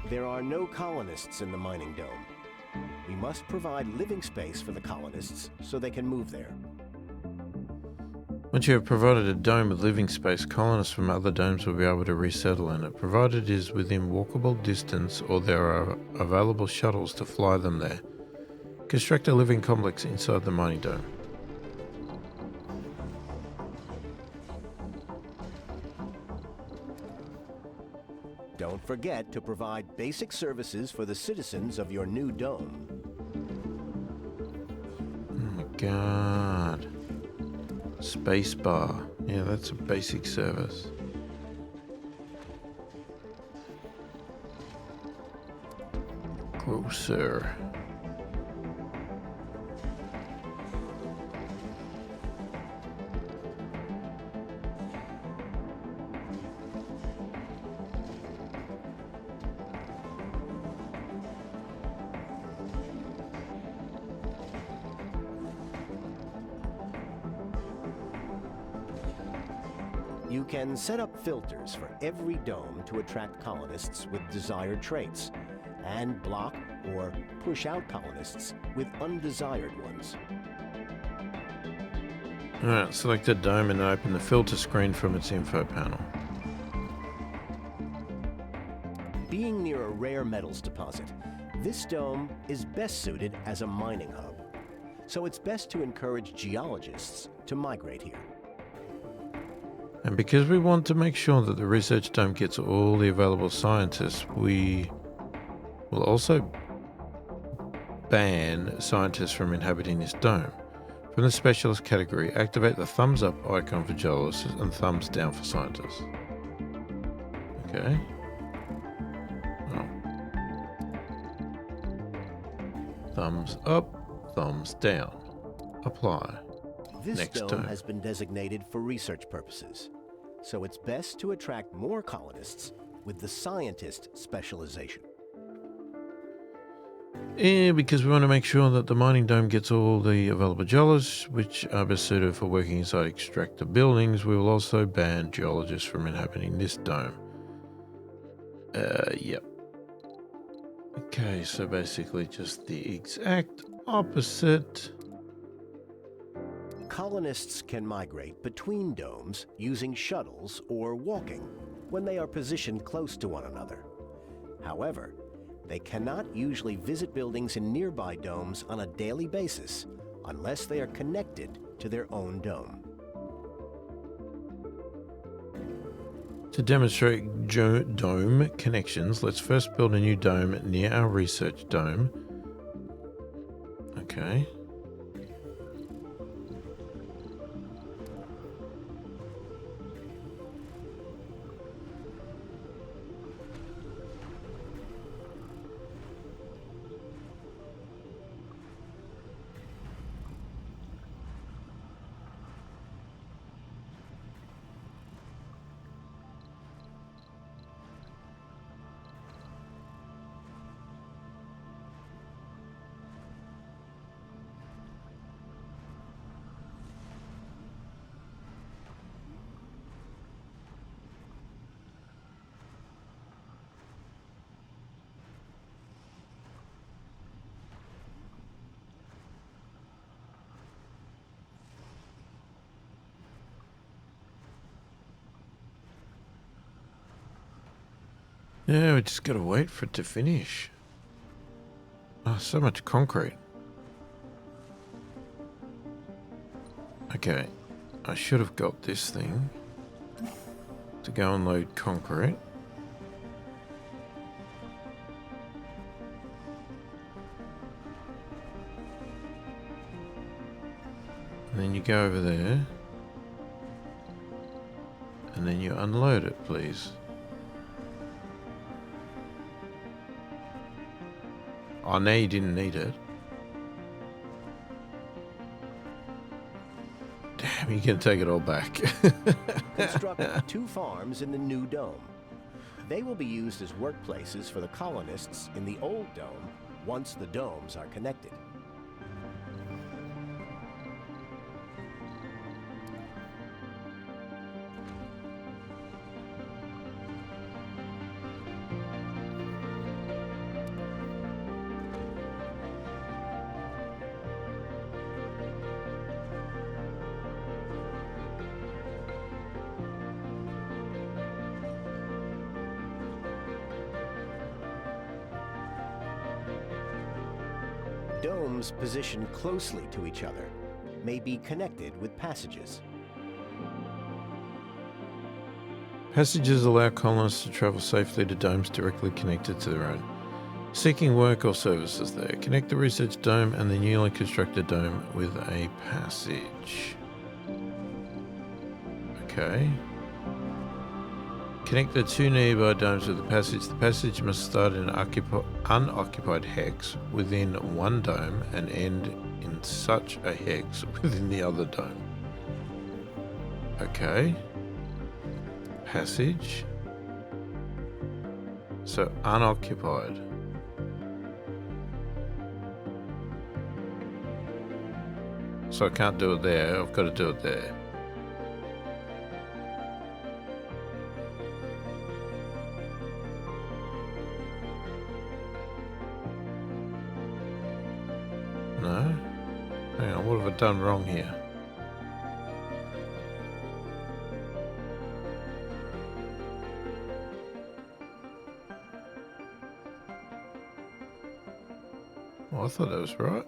There are no colonists in the mining dome. We must provide living space for the colonists so they can move there. Once you have provided a dome with living space, colonists from other domes will be able to resettle in it, provided it is within walkable distance or there are available shuttles to fly them there. Construct a living complex inside the mining dome. Don't forget to provide basic services for the citizens of your new dome. Oh my god. Space bar. Yeah, that's a basic service. Grocer. You can set up filters for every dome to attract colonists with desired traits, and block or push out colonists with undesired ones. Alright, select a dome and open the filter screen from its info panel. Being near a rare metals deposit, this dome is best suited as a mining hub. So it's best to encourage geologists to migrate here. And because we want to make sure that the research dome gets all the available scientists, we will also ban scientists from inhabiting this dome. From the specialist category, activate the thumbs up icon for geologists and thumbs down for scientists. Okay. Oh. Thumbs up, thumbs down. Apply. This Next dome dome. has been designated for research purposes, so it's best to attract more colonists with the scientist specialization. Yeah, because we want to make sure that the mining dome gets all the available geologists, which are best suited for working inside extractor buildings. We will also ban geologists from inhabiting this dome. Yep. Okay, so basically just the exact opposite. Colonists can migrate between domes using shuttles or walking when they are positioned close to one another. However, they cannot usually visit buildings in nearby domes on a daily basis unless they are connected to their own dome. To demonstrate dome connections, let's first build a new dome near our research dome. Okay. Yeah, we just gotta wait for it to finish. Oh, so much concrete. Okay, I should have got this thing. to go and load concrete. And then you go over there. And then you unload it, please. Oh, now you didn't need it. Damn, you can take it all back. Construct 2 farms in the new dome. They will be used as workplaces for the colonists in the old dome once the domes are connected. Domes positioned closely to each other may be connected with passages. Passages allow colonists to travel safely to domes directly connected to their own. Seeking work or services there. Connect the research dome and the newly constructed dome with a passage. Okay. Connect the 2 nearby domes with the passage. The passage must start in an unoccupied hex within one dome and end in such a hex within the other dome. Okay. Passage. So unoccupied. So I can't do it there. I've got to do it there. No? Hang on, what have I done wrong here? Oh, I thought that was right.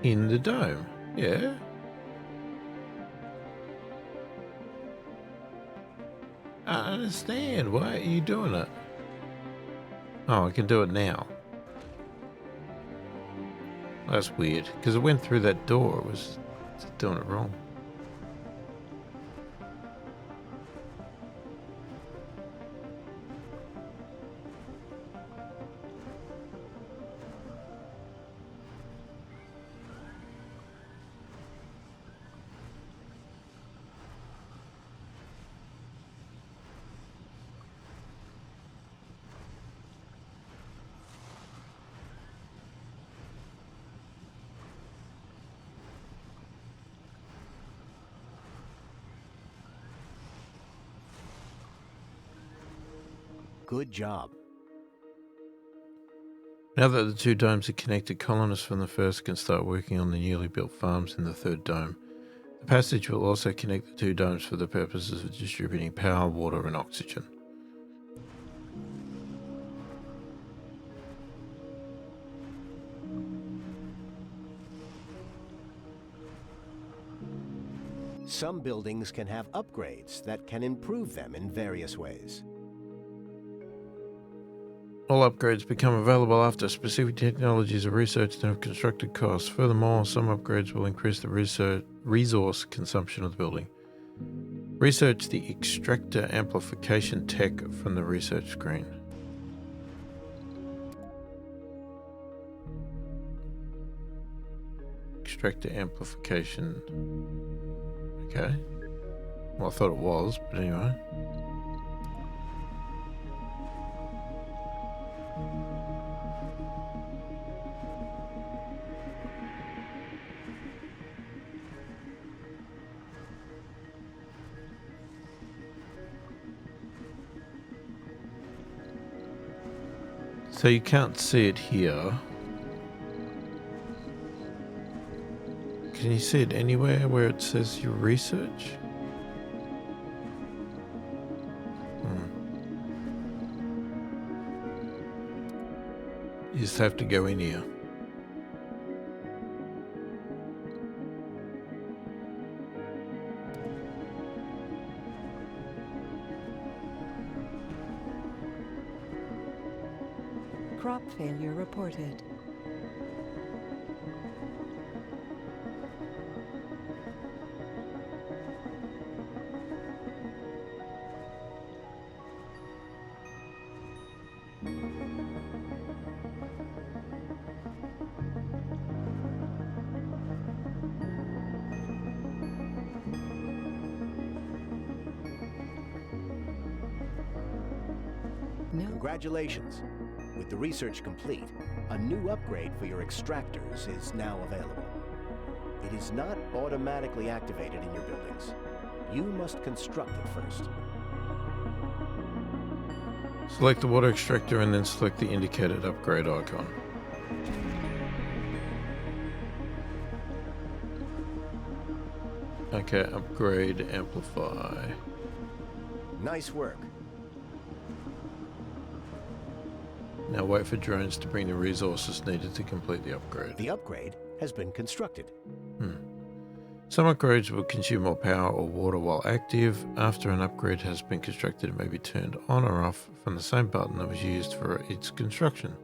In the dome, yeah. I don't understand. Why are you doing it? Oh, I can do it now. That's weird, because it went through that door. It was doing it wrong. Good job. Now that the 2 domes are connected, colonists from the first can start working on the newly built farms in the 3rd dome. The passage will also connect the 2 domes for the purposes of distributing power, water, and oxygen. Some buildings can have upgrades that can improve them in various ways. All upgrades become available after specific technologies are researched and have constructed costs. Furthermore, some upgrades will increase the resource consumption of the building. Research the extractor amplification tech from the research screen. Extractor amplification. Okay. Well, I thought it was, but anyway. So you can't see it here. Can you see it anywhere where it says your research? You just have to go in here. Crop failure reported. No. Congratulations. With the research complete, a new upgrade for your extractors is now available. It is not automatically activated in your buildings. You must construct it first. Select the water extractor and then select the indicated upgrade icon. Okay, upgrade, amplify. Nice work. Now wait for drones to bring the resources needed to complete the upgrade. The upgrade has been constructed. Some upgrades will consume more power or water while active. After an upgrade has been constructed, it may be turned on or off from the same button that was used for its construction.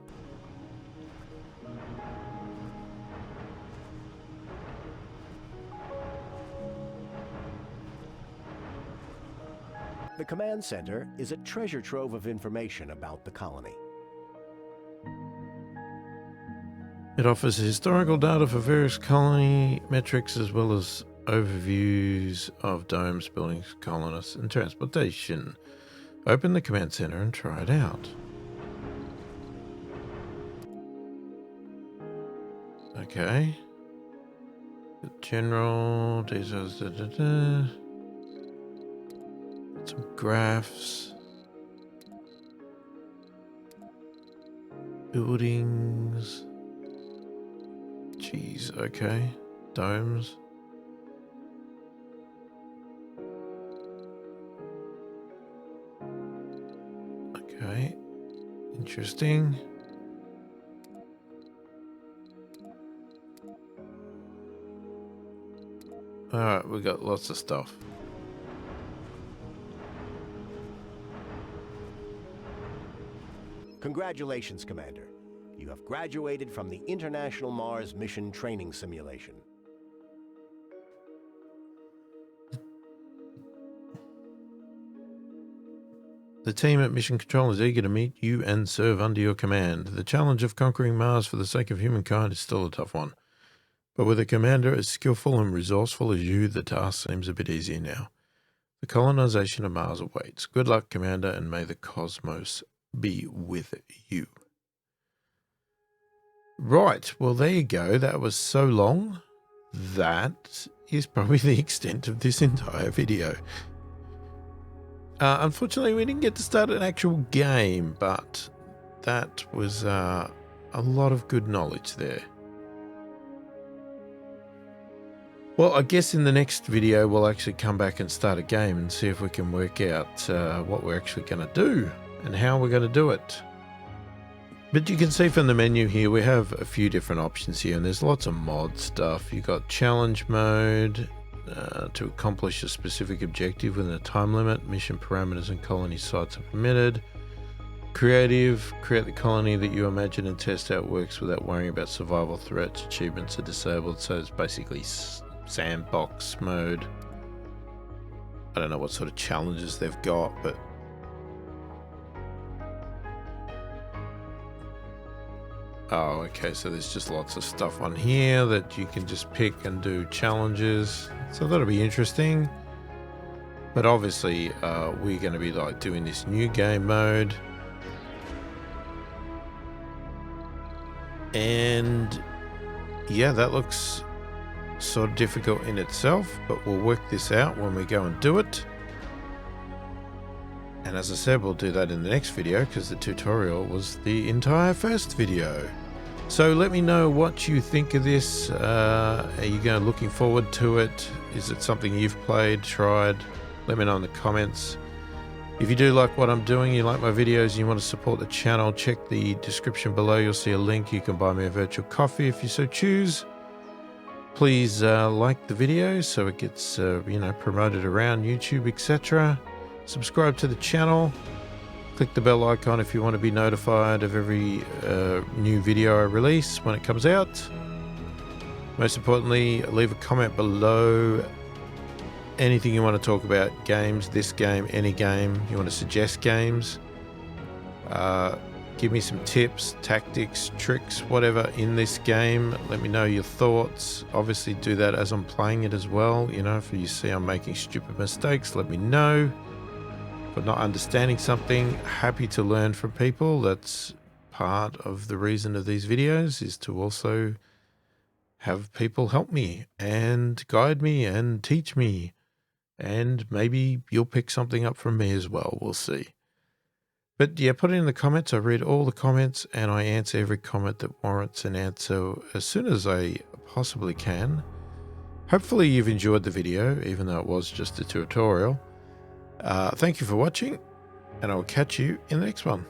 The command center is a treasure trove of information about the colony. It offers historical data for various colony metrics as well as overviews of domes, buildings, colonists, and transportation. Open the command center and try it out. Okay. General details. Some graphs. Buildings. Jeez, okay. Domes. Okay. Interesting. Alright, we got lots of stuff. Congratulations, Commander. You have graduated from the International Mars Mission Training Simulation. The team at Mission Control is eager to meet you and serve under your command. The challenge of conquering Mars for the sake of humankind is still a tough one. But with a commander as skillful and resourceful as you, the task seems a bit easier now. The colonization of Mars awaits. Good luck, Commander, and may the cosmos be with you. Right, well there you go. That was so long. That is probably the extent of this entire video. Unfortunately, we didn't get to start an actual game, but that was a lot of good knowledge there. Well, I guess in the next video, we'll actually come back and start a game and see if we can work out what we're actually going to do and how we're going to do it. But you can see from the menu here, we have a few different options here, and there's lots of mod stuff. You've got challenge mode to accomplish a specific objective within a time limit. Mission parameters and colony sites are permitted. Creative, create the colony that you imagine and test how it works without worrying about survival threats. Achievements are disabled, so it's basically sandbox mode. I don't know what sort of challenges they've got, but oh, okay, so there's just lots of stuff on here that you can just pick and do challenges. So that'll be interesting. But obviously, we're going to be like doing this new game mode. And yeah, that looks sort of difficult in itself, but we'll work this out when we go and do it. And as I said, we'll do that in the next video because the tutorial was the entire first video. So let me know what you think of this. Are you looking forward to it? Is it something you've played, tried? Let me know in the comments. If you do like what I'm doing, you like my videos, and you want to support the channel, check the description below. You'll see a link. You can buy me a virtual coffee if you so choose. Please like the video so it gets promoted around YouTube, etc. Subscribe to the channel. Click the bell icon if you want to be notified of every new video I release when it comes out. Most importantly, leave a comment below. Anything you want to talk about, games, this game, any game, you want to suggest games, give me some tips, tactics, tricks, whatever in this game. Let me know your thoughts. Obviously do that as I'm playing it as well. You know, if you see I'm making stupid mistakes, let me know. If I'm not understanding something, happy to learn from people. That's part of the reason of these videos, is to also have people help me and guide me and teach me. And maybe you'll pick something up from me as well. We'll see. But yeah, put it in the comments. I read all the comments and I answer every comment that warrants an answer as soon as I possibly can. Hopefully you've enjoyed the video, even though it was just a tutorial. Thank you for watching, and I'll catch you in the next one.